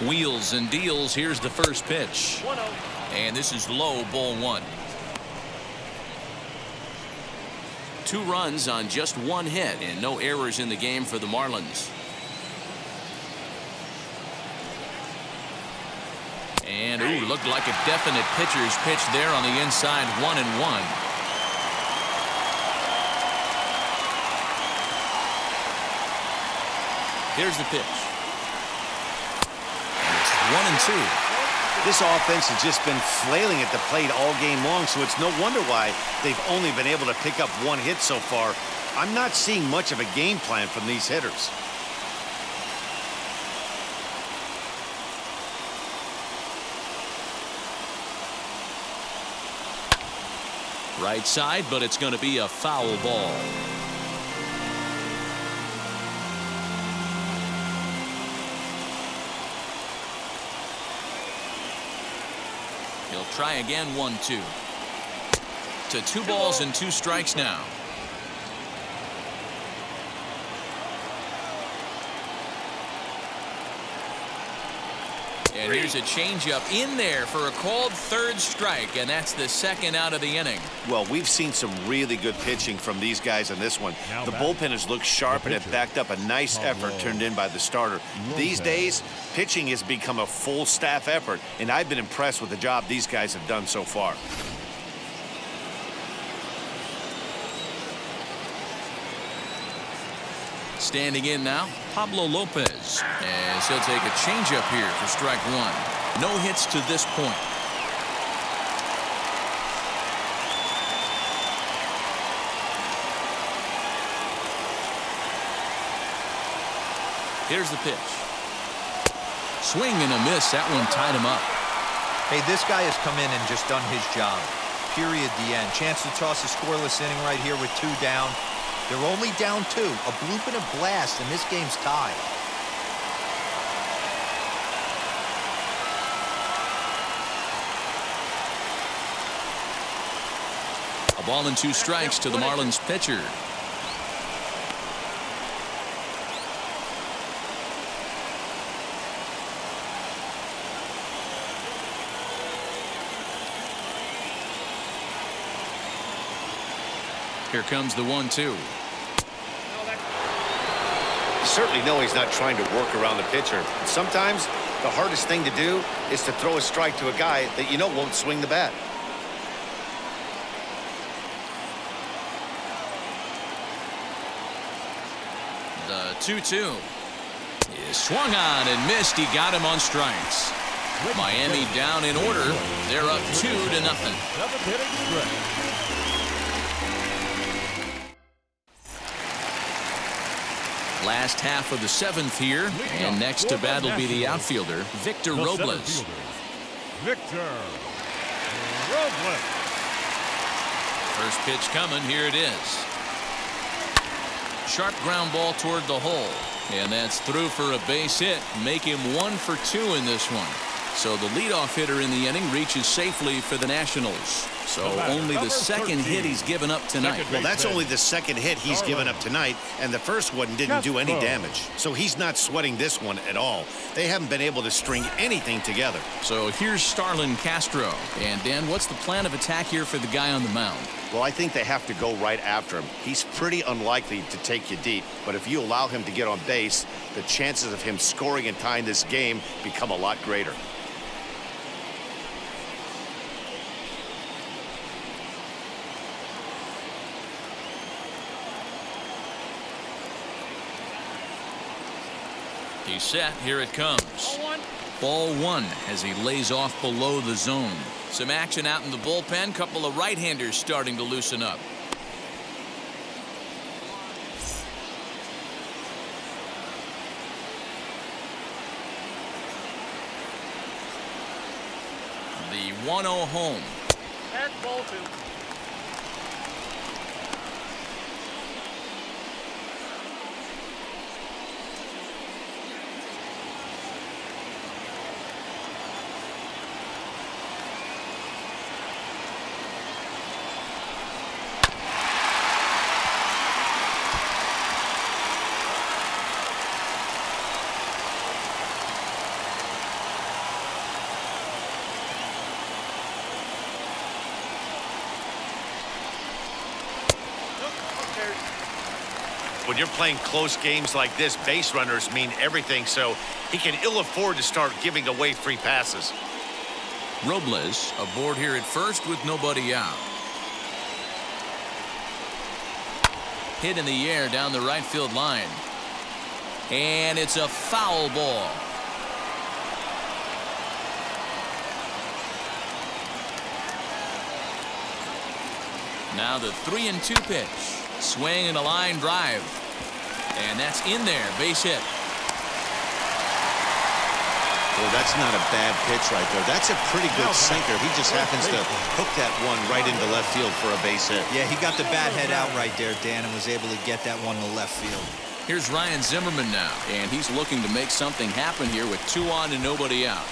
S1: Wheels and deals. Here's the first pitch.
S6: 1-0.
S1: And this is low, ball 1. 2 runs on just 1 hit and no errors in the game for the Marlins. And ooh, looked like a definite pitcher's pitch there on the inside. 1-1. Here's the pitch. 1-2.
S2: This offense has just been flailing at the plate all game long, so it's no wonder why they've only been able to pick up 1 hit so far. I'm not seeing much of a game plan from these hitters.
S1: Right side, but it's going to be a foul ball. He'll try again. 1-2. To 2 balls and 2 strikes now. And And here's a changeup in there for a called third strike, and that's the second out of the inning.
S2: Well, we've seen some really good pitching from these guys in this one.
S3: Now
S2: The
S3: back.
S2: bullpen has looked sharp and it backed up a nice effort turned in by the starter. These days, pitching has become a full staff effort, and I've been impressed with the job these guys have done so far.
S1: Standing in now, Pablo Lopez, as he'll take a changeup here for strike one. No hits to this point. Here's the pitch. Swing and a miss. That one tied him up.
S4: Hey, this guy has come in and just done his job. Period, the end. Chance to toss a scoreless inning right here with 2 down. They're only down 2. A bloop and a blast, and this game's tied.
S1: A ball and 2 strikes to the Marlins pitcher. Here comes the 1-2.
S2: You certainly know he's not trying to work around the pitcher. Sometimes the hardest thing to do is to throw a strike to a guy that you know won't swing the bat.
S1: The 2-2 is swung on and missed. He got him on strikes. Miami down in order. They're up 2-0.
S3: 7th inning stretch.
S1: Last half of the 7th here, and next to bat will be the outfielder, Victor
S3: The center
S1: Robles.
S3: fielder, Victor Robles.
S1: First pitch coming. Here it is. Sharp ground ball toward the hole, and that's through for a base hit. Make him 1 for 2 in this one. So the leadoff hitter in the inning reaches safely for the Nationals. So only the second hit he's given up tonight.
S2: Well, that's only the second hit he's given up tonight, and the first one didn't do any damage. So he's not sweating this one at all. They haven't been able to string anything together.
S1: So here's Starlin Castro. And Dan, what's the plan of attack here for the guy on the mound?
S2: Well, I think they have to go right after him. He's pretty unlikely to take you deep, but if you allow him to get on base, the chances of him scoring and tying this game become a lot greater.
S1: He's set. Here it comes.
S6: Ball 1.
S1: Ball 1 as he lays off below the zone. Some action out in the bullpen. Couple of right-handers starting to loosen up. The 1-0 home.
S6: That's ball 2.
S2: When you're playing close games like this, base runners mean everything, so he can ill afford to start giving away free passes.
S1: Robles aboard here at first with nobody out. Hit in the air down the right field line. And it's a foul ball. Now the 3-2 pitch. Swing and a line drive. And that's in there. Base hit.
S2: Well, that's not a bad pitch right there. That's a pretty good sinker. He just happens to hook that one right into left field for a base hit.
S4: Yeah, he got the bat head out right there, Dan, and was able to get that one to left field.
S1: Here's Ryan Zimmerman now, and he's looking to make something happen here with 2 on and nobody out.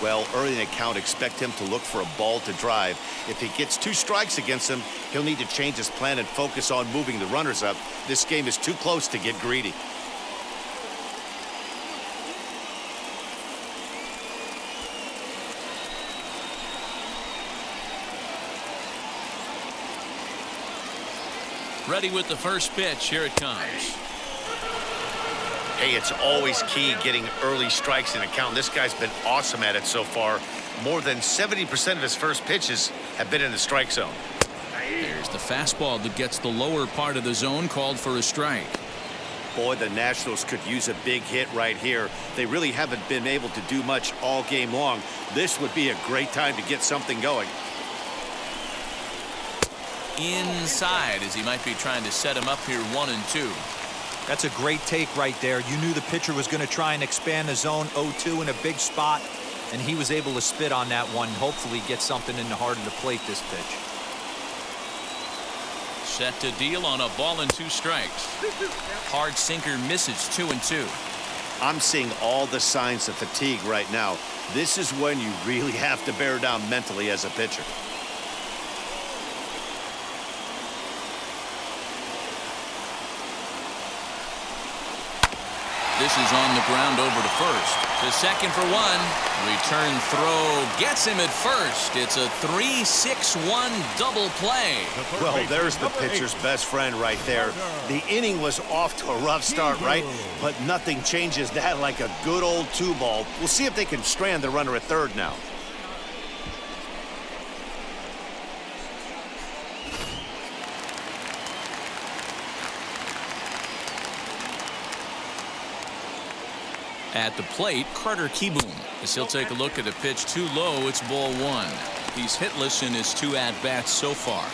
S2: Well, early in the count, expect him to look for a ball to drive. If he gets 2 strikes against him, he'll need to change his plan and focus on moving the runners up. This game is too close to get greedy.
S1: Ready with the first pitch. Here it comes.
S2: Hey, it's always key getting early strikes in a count. This guy's been awesome at it so far. More than 70% of his first pitches have been in the strike zone.
S1: There's the fastball that gets the lower part of the zone, called for a strike.
S2: Boy, the Nationals could use a big hit right here. They really haven't been able to do much all game long. This would be a great time to get something going.
S1: Inside, as he might be trying to set him up here 1-2.
S4: That's a great take right there. You knew the pitcher was going to try and expand the zone 0-2 in a big spot, and he was able to spit on that one. Hopefully get something in the heart of the plate this pitch.
S1: Set to deal on a ball and 2 strikes. Hard sinker misses 2-2.
S2: I'm seeing all the signs of fatigue right now. This is when you really have to bear down mentally as a pitcher.
S1: This is on the ground over to first. To second for 1. Return throw gets him at first. It's a 3-6-1 double play.
S2: Well, there's the pitcher's best friend right there. The inning was off to a rough start, right? But nothing changes that like a good old 2-ball. We'll see if they can strand the runner at third now.
S1: At the plate, Carter Kieboom, as he'll take a look at a pitch too low. It's ball 1. He's hitless in his 2 at-bats so far.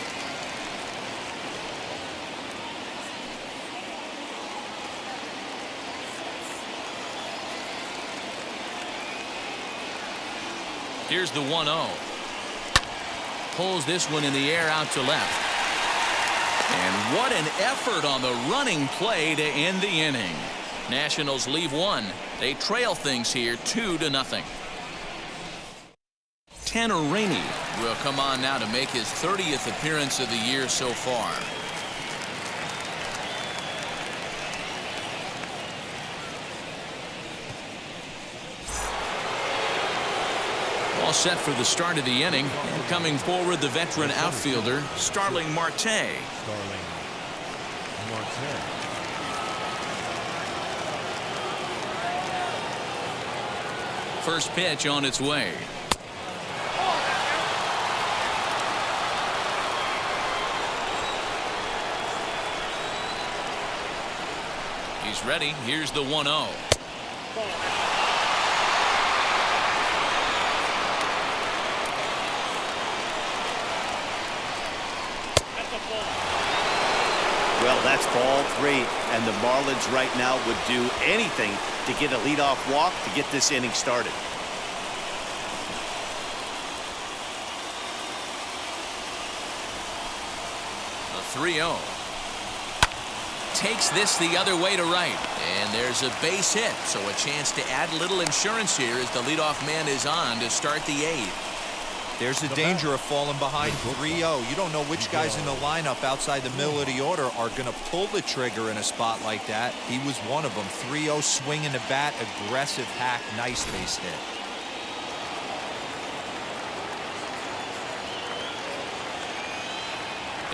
S1: Here's the 1-0. Pulls this one in the air out to left. And what an effort on the running play to end the inning. Nationals leave 1. They trail things here 2-0. Tanner Rainey will come on now to make his 30th appearance of the year so far. All set for the start of the inning. And coming forward, the veteran outfielder, Starling Marte.
S3: Starling Marte.
S1: First pitch on its way. He's ready. Here's the 1-0.
S2: Well, that's ball 3, and the Marlins right now would do anything to get a leadoff walk to get this inning started.
S1: A 3-0. Takes this the other way to right, and there's a base hit, so a chance to add a little insurance here as the leadoff man is on to start the 8th.
S4: There's the danger of falling behind 3-0. You don't know which guys in the lineup outside the middle of the order are going to pull the trigger in a spot like that. He was one of them. 3-0 swinging the bat, aggressive hack, nice base hit.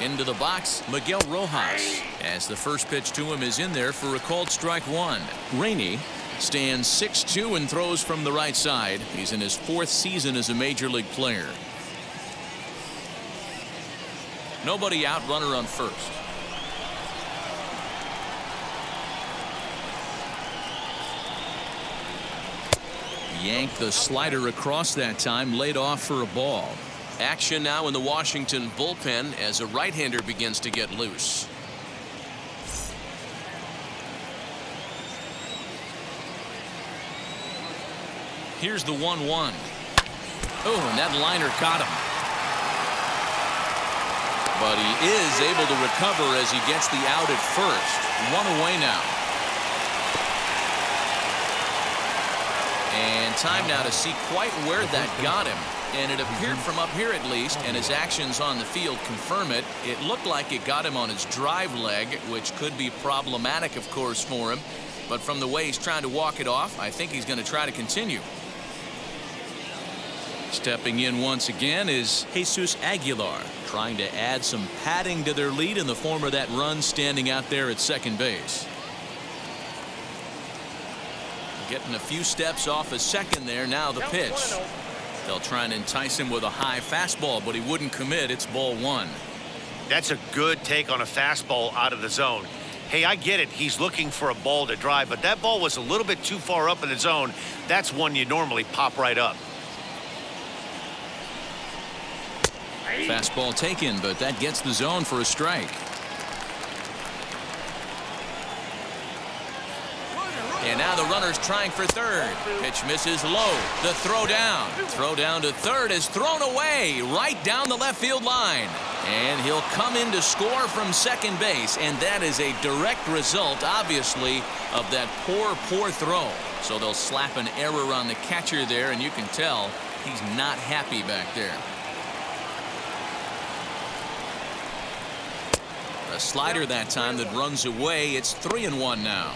S1: Into the box, Miguel Rojas, as the first pitch to him is in there for a called strike 1. Rainey stands 6'2" and throws from the right side. He's in his 4th season as a major league player. Nobody out, runner on first. Yanked the slider across that time, laid off for a ball. Action now in the Washington bullpen as a right-hander begins to get loose. Here's the 1-1. Oh, and that liner caught him. But he is able to recover as he gets the out at first. 1 away now. And time now to see quite where that got him. And it appeared from up here at least, and his actions on the field confirm it. It looked like it got him on his drive leg, which could be problematic, of course, for him. But from the way he's trying to walk it off, I think he's going to try to continue. Stepping in once again is Jesus Aguilar, trying to add some padding to their lead in the form of that run standing out there at second base. Getting a few steps off a second there. Now the pitch. They'll try and entice him with a high fastball, but he wouldn't commit. It's ball one.
S2: That's a good take on a fastball out of the zone. Hey, I get it. He's looking for a ball to drive, but that ball was a little bit too far up in the zone. That's one you normally pop right up.
S1: Fastball taken, but that gets the zone for a strike. And now the runner's trying for third. Pitch misses low. The throw down. Throw down to third is thrown away right down the left field line. And he'll come in to score from second base. And that is a direct result, obviously, of that poor throw. So they'll slap an error on the catcher there, and you can tell he's not happy back there. A slider that time that runs away. It's 3-1 now.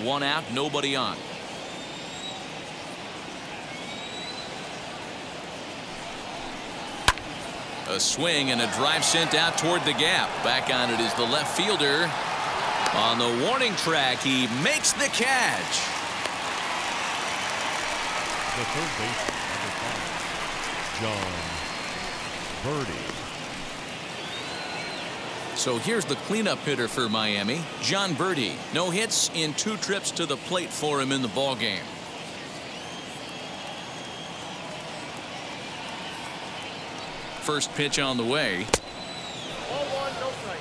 S1: One out, nobody on. A swing and a drive sent out toward the gap. Back on it is the left fielder. On the warning track, he makes the catch.
S3: The third baseman, number 5, John Birdie.
S1: So here's the cleanup hitter for Miami, John Birdie. No hits in 2 trips to the plate for him in the ballgame. First pitch on the way.
S6: Ball one, no strike.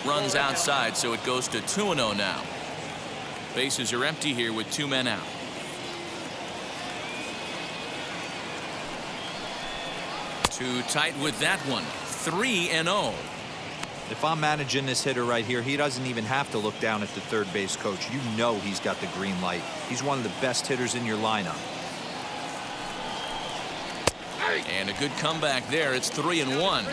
S1: Runs outside, so it goes to 2-0 now. Bases are empty here with 2 men out. Too tight with that one. 3-0.
S4: If I'm managing this hitter right here, he doesn't even have to look down at the third base coach. You know he's got the green light. He's one of the best hitters in your lineup.
S1: And a good comeback there. It's 3-1.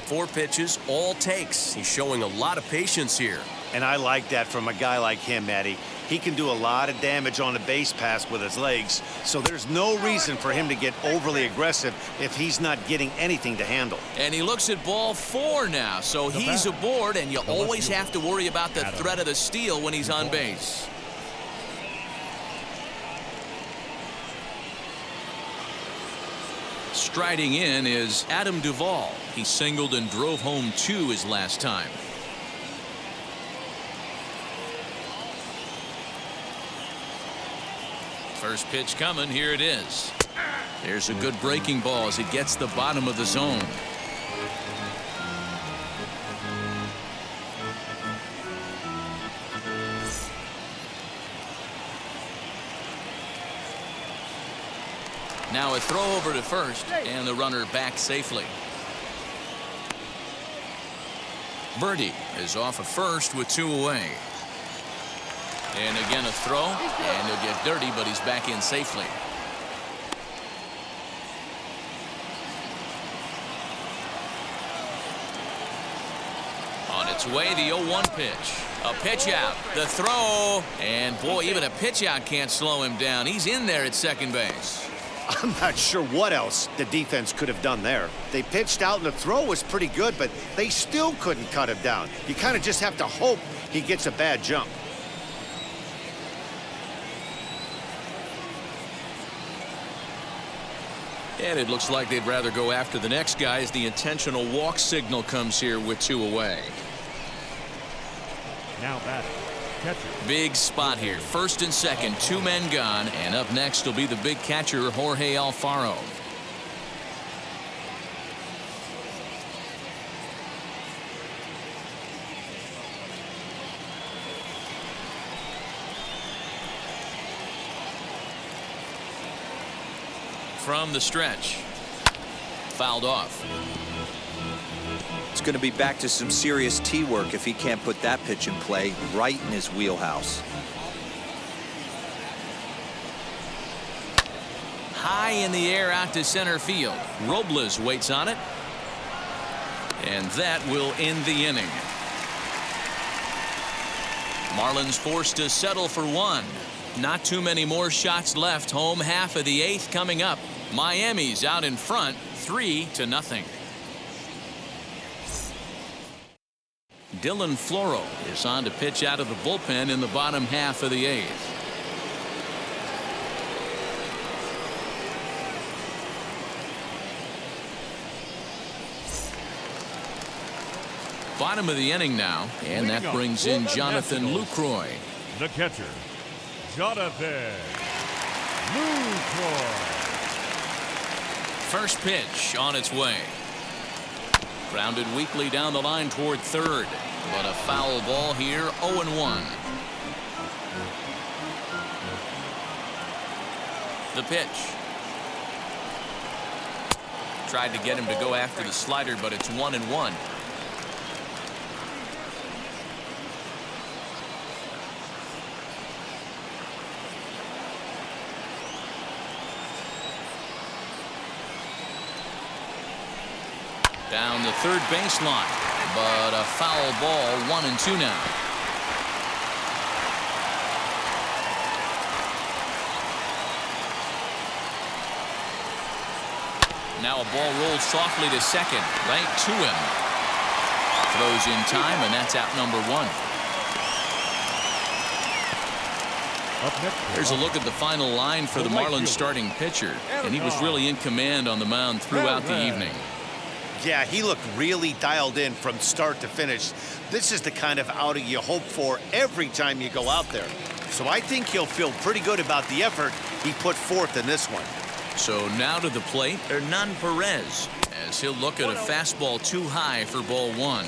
S1: 4 pitches, all takes.
S5: He's showing a lot of patience here.
S2: And I like that from a guy like him, Matty. He can do a lot of damage on the base pass with his legs, so there's no reason for him to get overly aggressive if he's not getting anything to handle.
S1: And he looks at ball 4 now, so he's aboard, and you always have to worry about the threat of the steal when he's on base. Striding in is Adam Duvall. He singled and drove home 2 his last time. First pitch coming. Here it is. There's a good breaking ball as it gets the bottom of the zone. Now a throw over to first, and the runner back safely. Birdie is off of first with 2 away. And again a throw, and he'll get dirty, but he's back in safely. On its way, the 0-1 pitch. A pitch out, the throw, and boy, even a pitch out can't slow him down. He's in there at second base.
S2: I'm not sure what else the defense could have done there. They pitched out and the throw was pretty good, but they still couldn't cut him down. You kind of just have to hope he gets a bad jump.
S1: And it looks like they'd rather go after the next guy as the intentional walk signal comes here with 2 away.
S3: Now batting, catcher.
S1: Big spot here. First and second, 2 men gone. And up next will be the big catcher, Jorge Alfaro. From the stretch. Fouled off.
S4: It's going to be back to some serious tee work if he can't put that pitch in play right in his wheelhouse.
S1: high in the air out to center field. Robles waits on it. And that will end the inning. Marlins forced to settle for one. Not too many more shots left. Home half of the 8th coming up. Miami's out in front 3-0. Dylan Floro is on to pitch out of the bullpen in the bottom half of the 8th. Bottom of the inning now, and that brings in Jonathan Lucroy.
S3: The catcher, Jonathan Lucroy.
S1: First pitch on its way. Grounded weakly down the line toward third, but a foul ball here. 0-1. The pitch. Tried to get him to go after the slider, but it's 1-1. Down the third baseline, but a foul ball. 1-2 now. Now a ball rolled softly to second, right to him. Throws in time, and that's out number 1.
S3: Up next,
S1: Here's a look at the final line for the Marlins starting pitcher, and he was really in command on the mound throughout the evening.
S2: Yeah, he looked really dialed in from start to finish. This is the kind of outing you hope for every time you go out there. So I think he'll feel pretty good about the effort he put forth in this one.
S1: So now to the plate, Hernan Perez, as he'll look at a fastball too high for ball 1.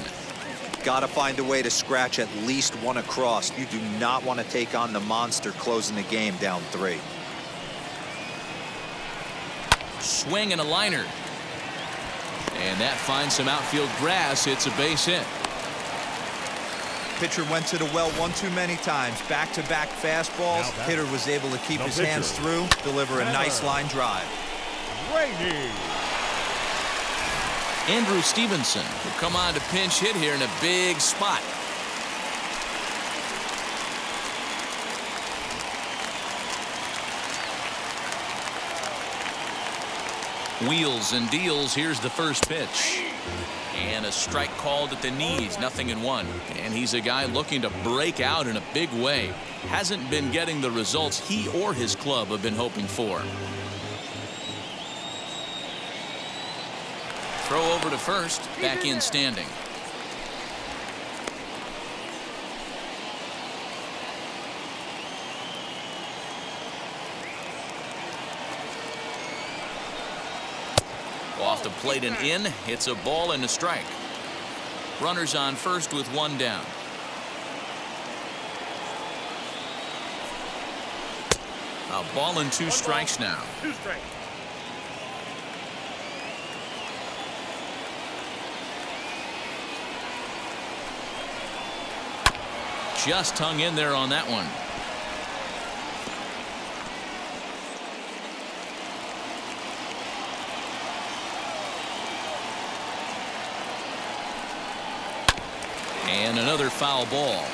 S4: Got to find a way to scratch at least one across. You do not want to take on the monster closing the game down 3.
S1: Swing and a liner. And that finds some outfield grass. It's a base hit.
S4: Pitcher went to the well one too many times. Back-to-back fastballs. Hitter was able to keep his hands through, deliver a nice line drive.
S3: Rainey.
S1: Andrew Stevenson will come on to pinch hit here in a big spot. Wheels and deals. Here's the first pitch. And a strike called at the knees. 0-1. And he's a guy looking to break out in a big way. Hasn't been getting the results he or his club have been hoping for. Throw over to first. Back in standing. Off the plate and in. It's a ball and a strike. Runners on first with 1 down. A ball and 2 strikes now.
S6: 2 strikes.
S1: Just hung in there on that one. And another foul ball.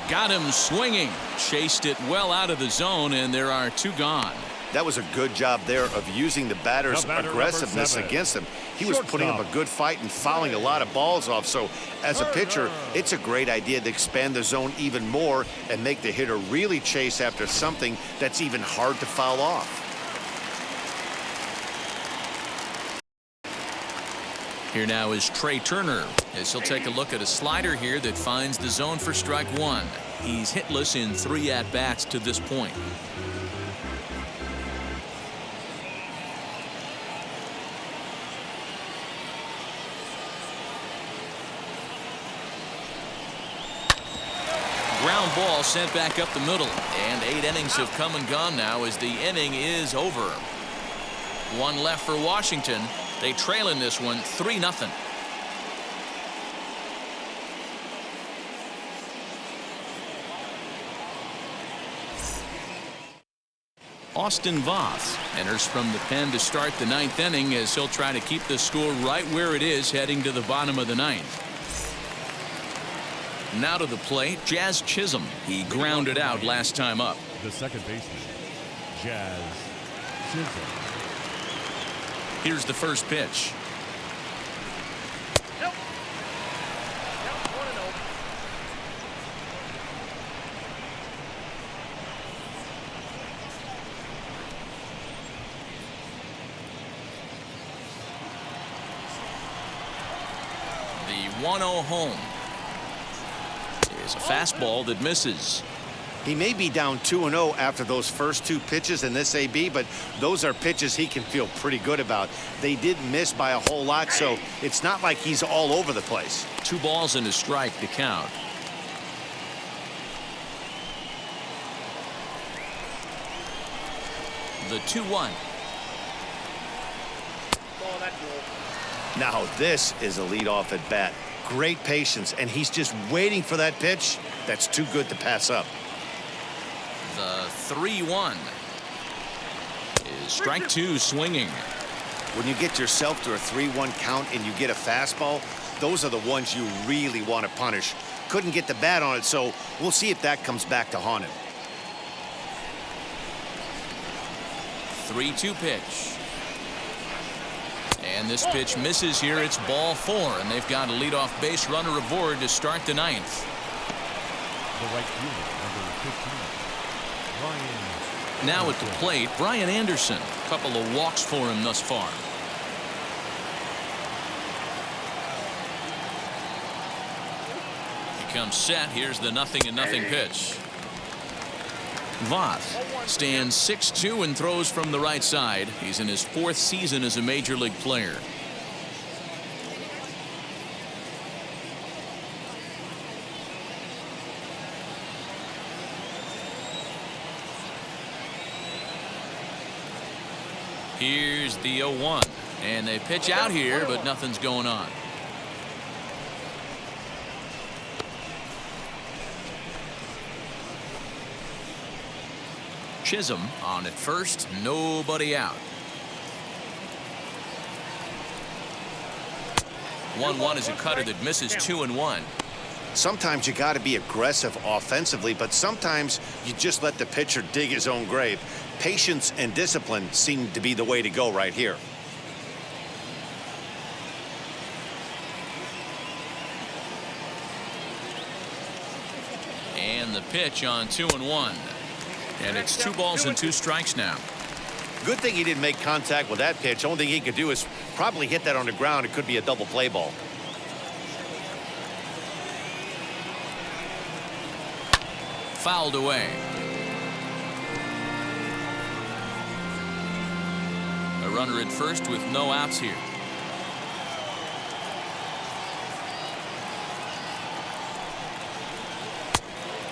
S1: Got him swinging. Chased it well out of the zone, and there are 2 gone.
S2: That was a good job there of using the batter's aggressiveness against him. He was putting up a good fight and fouling a lot of balls off. So as a pitcher, it's a great idea to expand the zone even more and make the hitter really chase after something that's even hard to foul off.
S1: Here now is Trey Turner, as he'll take a look at a slider here that finds the zone for strike 1. He's hitless in 3 at-bats to this point. Ground ball sent back up the middle, and 8 innings have come and gone now as the inning is over. 1 left for Washington. They trail in this one 3-0. Austin Voth enters from the pen to start the ninth inning as he'll try to keep the score right where it is heading to the bottom of the ninth. Now to the plate, Jazz Chisholm. He grounded out last time up.
S3: The second baseman, Jazz Chisholm.
S1: Here's the first pitch.
S6: Nope. Count 1-0.
S1: The 1-0 home is a fastball that misses.
S2: He may be down 2-0 after those first two pitches in this AB, but those are pitches he can feel pretty good about. They did miss by a whole lot, so it's not like he's all over the place.
S1: 2 balls and a strike to count. The 2-1.
S6: Oh, that's cool.
S2: Now this is a leadoff at bat. Great patience, and he's just waiting for that pitch. That's too good to pass up.
S1: The 3-1 is strike 2 swinging.
S2: When you get yourself to a 3-1 count and you get a fastball, those are the ones you really want to punish. Couldn't get the bat on it, so we'll see if that comes back to haunt him.
S1: 3-2 pitch. And this pitch misses here. It's ball 4, and they've got a leadoff base runner aboard to start the ninth.
S3: The right fielder, number 15, Brian.
S1: Now at the plate, Brian Anderson. A couple of walks for him thus far. He comes set. Here's the 0-0 pitch. Voth stands 6'2" and throws from the right side. He's in his 4th season as a major league player. Here's the 0-1, and they pitch out here, but nothing's going on. Chisholm on at first, nobody out. 1-1 is a cutter that misses 2-1.
S2: Sometimes you got to be aggressive offensively, but sometimes you just let the pitcher dig his own grave. Patience and discipline seem to be the way to go right here.
S1: And the pitch on 2-1. And it's 2 balls and 2 strikes now.
S2: Good thing he didn't make contact with that pitch. Only thing he could do is probably hit that on the ground. It could be a double play ball.
S1: Fouled away. A runner at first with no outs here.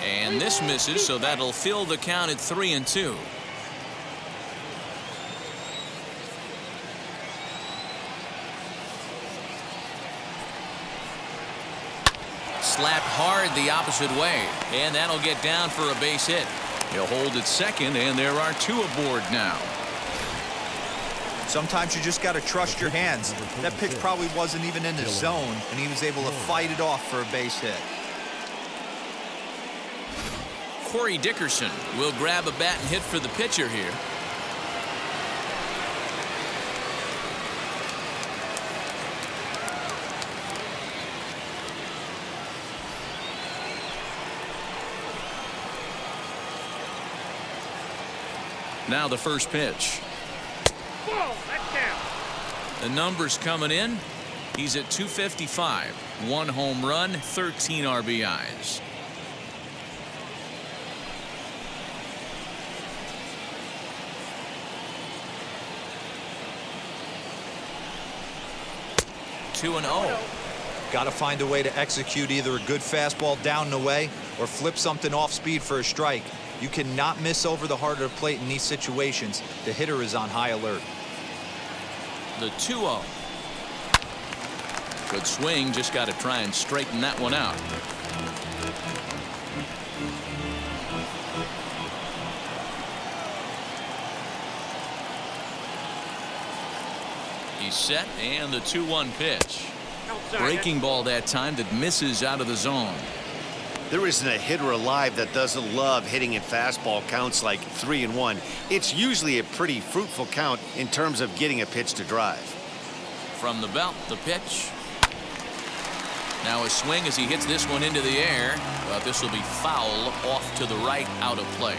S1: And this misses, so that'll fill the count at 3-2. Slapped hard the opposite way, and that'll get down for a base hit. He'll hold at second, and there are 2 aboard now.
S4: Sometimes you just got to trust your hands. That pitch probably wasn't even in the zone, and he was able to fight it off for a base hit.
S1: Corey Dickerson will grab a bat and hit for the pitcher here. Now the first pitch.
S6: Ball, that's down.
S1: The numbers coming in. He's at 255. 1 home run, 13 RBIs. Two and 0.
S4: Got to find a way to execute either a good fastball down and away or flip something off speed for a strike. You cannot miss over the heart of the plate in these situations. The hitter is on high alert.
S1: The 2-0. Good swing, just got to try and straighten that one out. He's set, and the 2-1 pitch.
S6: Outside.
S1: Breaking ball that time that misses out of the zone.
S2: There isn't a hitter alive that doesn't love hitting in fastball counts like 3-1. It's usually a pretty fruitful count in terms of getting a pitch to drive.
S1: From the belt, the pitch. Now a swing as he hits this one into the air, but this will be foul off to the right, out of play.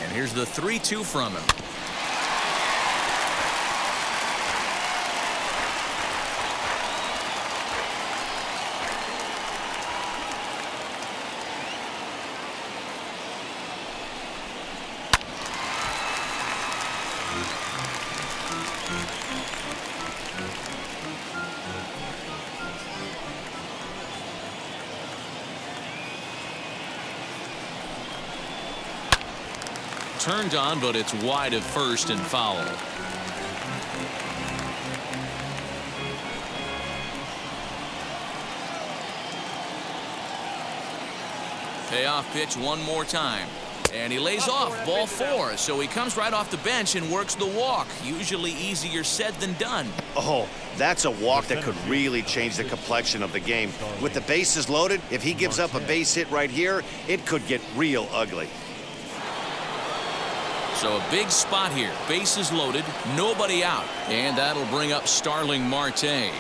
S1: And here's the 3-2 from him. Turned on, but it's wide of first and foul. Payoff pitch one more time. And he lays off, ball 4. So he comes right off the bench and works the walk. Usually easier said than done.
S2: Oh, that's a walk that could really change the complexion of the game. With the bases loaded, if he gives up a base hit right here, it could get real ugly.
S1: So a big spot here. Bases loaded, nobody out. And that'll bring up Starling Marte.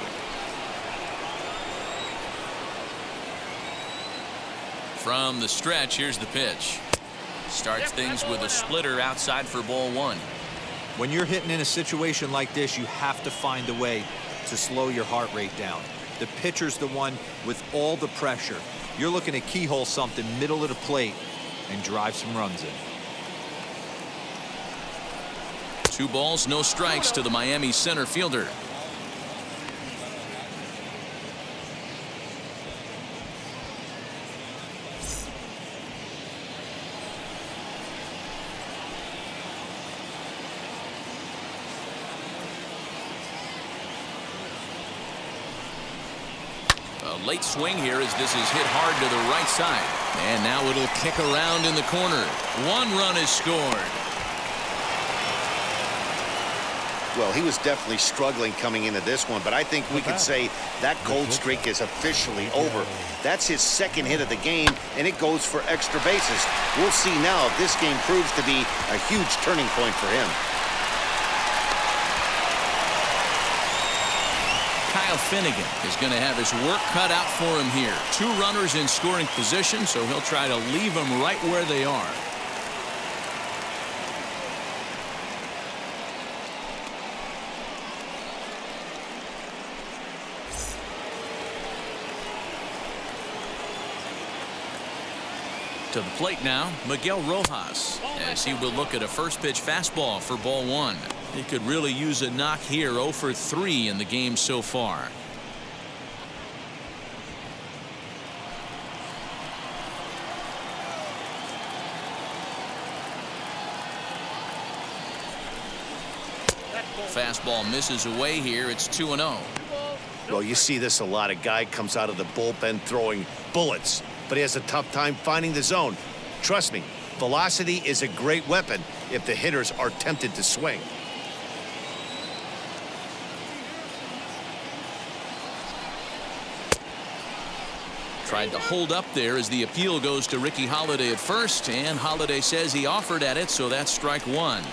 S1: From the stretch, here's the pitch. Starts things with a splitter outside for ball 1.
S4: When you're hitting in a situation like this, you have to find a way to slow your heart rate down. The pitcher's the one with all the pressure. You're looking to keyhole something middle of the plate and drive some runs in.
S1: 2 balls, no strikes to the Miami center fielder. A late swing here as this is hit hard to the right side. And now it'll kick around in the corner. 1 run is scored.
S2: Well, he was definitely struggling coming into this one, but I think we could say that cold streak is officially over. That's his 2nd hit of the game, and it goes for extra bases. We'll see now if this game proves to be a huge turning point for him.
S1: Kyle Finnegan is going to have his work cut out for him here. 2 runners in scoring position, so he'll try to leave them right where they are. To the plate now, Miguel Rojas, as he will look at a first pitch fastball for ball 1. He could really use a knock here. 0 for 3 in the game so far. Fastball misses away here. It's 2-0.
S2: Well, you see this a lot. A guy comes out of the bullpen throwing bullets, but he has a tough time finding the zone. Trust me, velocity is a great weapon if the hitters are tempted to swing.
S1: Tried to hold up there as the appeal goes to Ricky Holiday at first, and Holiday says he offered at it, so that's strike 1.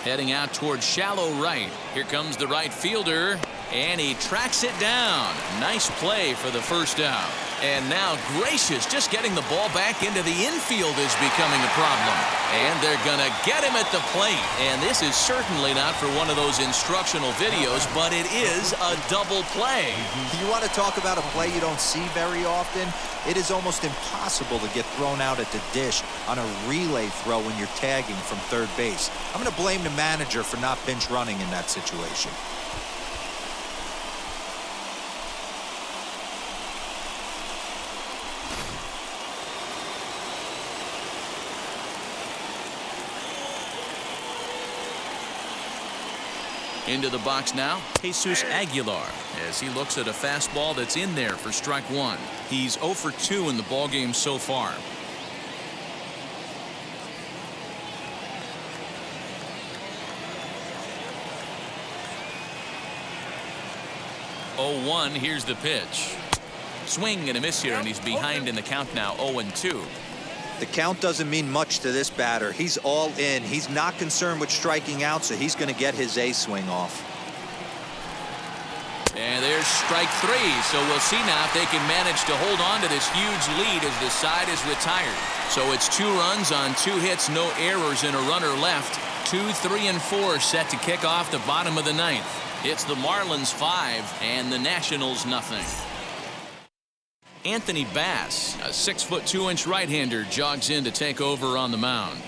S1: Heading out towards shallow right. Here comes the right fielder, and he tracks it down. Nice play for the first out. And now Gracious just getting the ball back into the infield is becoming a problem. And they're going to get him at the plate. And this is certainly not for one of those instructional videos, but it is a double play.
S4: You want to talk about a play you don't see very often? It is almost impossible to get thrown out at the dish on a relay throw when you're tagging from third base. I'm going to blame the manager for not pinch running in that situation.
S1: Into the box now, Jesus Aguilar, as he looks at a fastball that's in there for strike one. He's 0 for 2 in the ballgame so far. 0-1, here's the pitch. Swing and a miss here, and he's behind in the count now, 0-2.
S4: The count doesn't mean much to this batter. He's all in. He's not concerned with striking out, so he's going to get his A swing off.
S1: And there's strike three, so we'll see now if they can manage to hold on to this huge lead as the side is retired. So it's 2 runs on 2 hits, no errors, and a runner left. 2, 3, and 4 set to kick off the bottom of the 9th. It's the Marlins 5 and the Nationals nothing. Anthony Bass, a 6' 2" right-hander, jogs in to take over on the mound.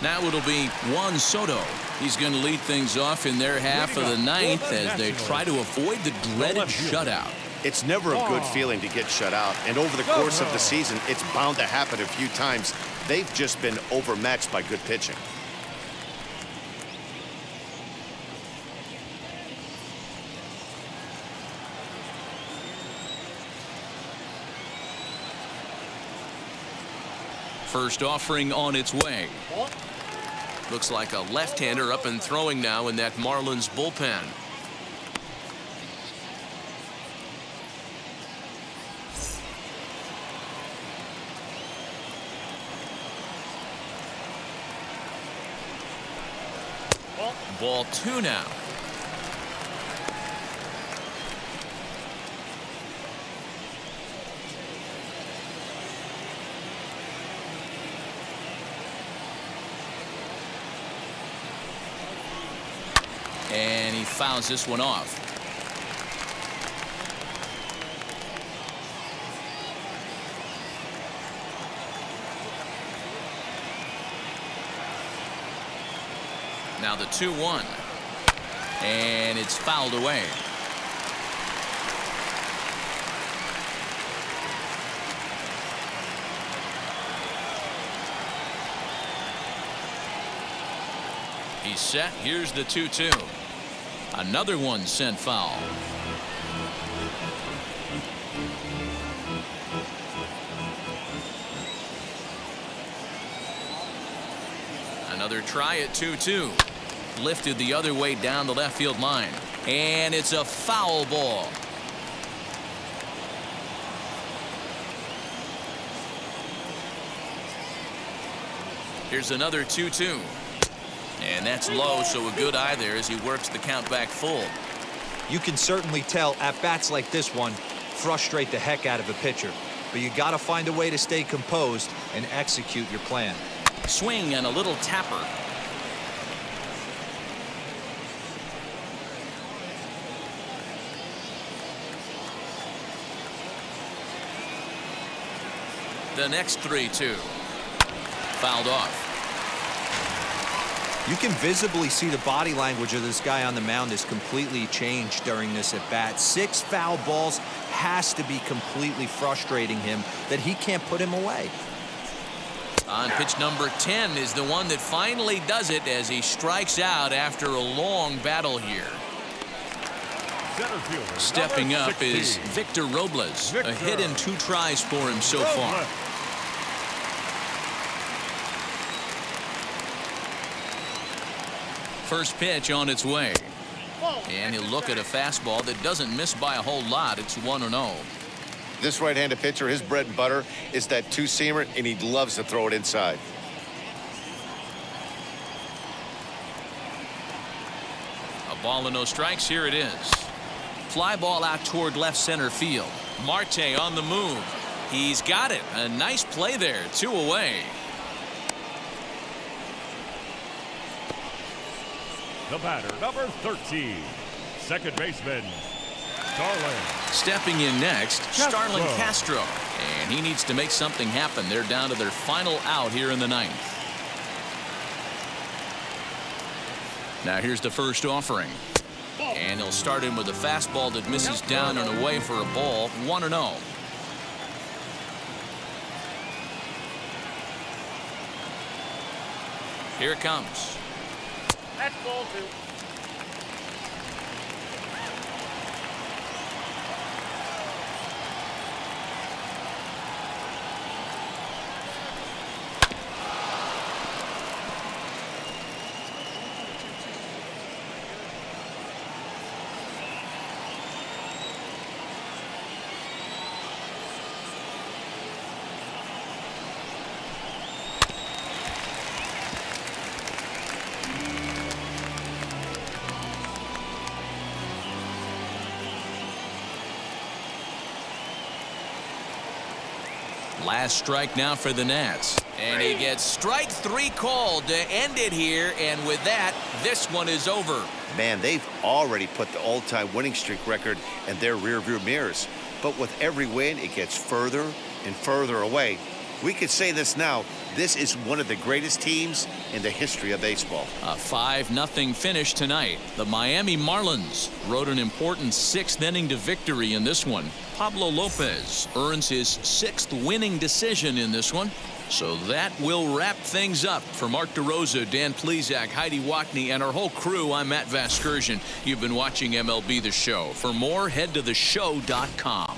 S1: Now it'll be Juan Soto. He's going to lead things off in their half of the 9th as they try to avoid the dreaded shutout.
S2: It's never a good feeling to get shut out, and over the course of the season, it's bound to happen a few times. They've just been overmatched by good pitching.
S1: First offering on its way. Looks like a left-hander up and throwing now in that Marlins bullpen. Ball 2 now. And he fouls this one off. Now the 2-1. And it's fouled away. He's set. Here's the 2-2. Another one sent foul. Another try at 2-2. Lifted the other way down the left field line. And it's a foul ball. Here's another 2-2. And that's low, so a good eye there as he works the count back full.
S4: You can certainly tell at bats like this one frustrate the heck out of a pitcher. But you got to find a way to stay composed and execute your plan.
S1: Swing and a little tapper. The next 3-2. Fouled off.
S4: You can visibly see the body language of this guy on the mound is completely changed during this at bat. 6 foul balls has to be completely frustrating him that he can't put him away.
S1: On pitch number 10 is the one that finally does it as he strikes out after a long battle here. Stepping up is Victor Robles. A hit and 2 tries for him so far. First pitch on its way. And he'll look at a fastball that doesn't miss by a whole lot. It's 1-0.
S2: This right-handed pitcher, his bread and butter is that 2-seamer, and he loves to throw it inside.
S1: A ball and no strikes. Here it is. Fly ball out toward left center field. Marte on the move. He's got it. A nice play there. 2 away.
S3: The batter, number 13, second baseman, Starlin.
S1: Stepping in next, Starlin Castro. And he needs to make something happen. They're down to their final out here in the 9th. Now here's the first offering. And he'll start in with a fastball that misses down and away for a ball. 1-0. Here it comes.
S6: That's ball two.
S1: Last strike now for the Nats. And he gets strike 3 called to end it here. And with that, this one is over.
S2: Man, they've already put the all-time winning streak record in their rearview mirrors. But with every win, it gets further and further away. We could say this now. This is one of the greatest teams in the history of baseball.
S1: A 5-0 finish tonight. The Miami Marlins rode an important 6th inning to victory in this one. Pablo Lopez earns his 6th winning decision in this one. So that will wrap things up. For Mark DeRosa, Dan Plesac, Heidi Watney, and our whole crew, I'm Matt Vasgersian. You've been watching MLB The Show. For more, head to theshow.com.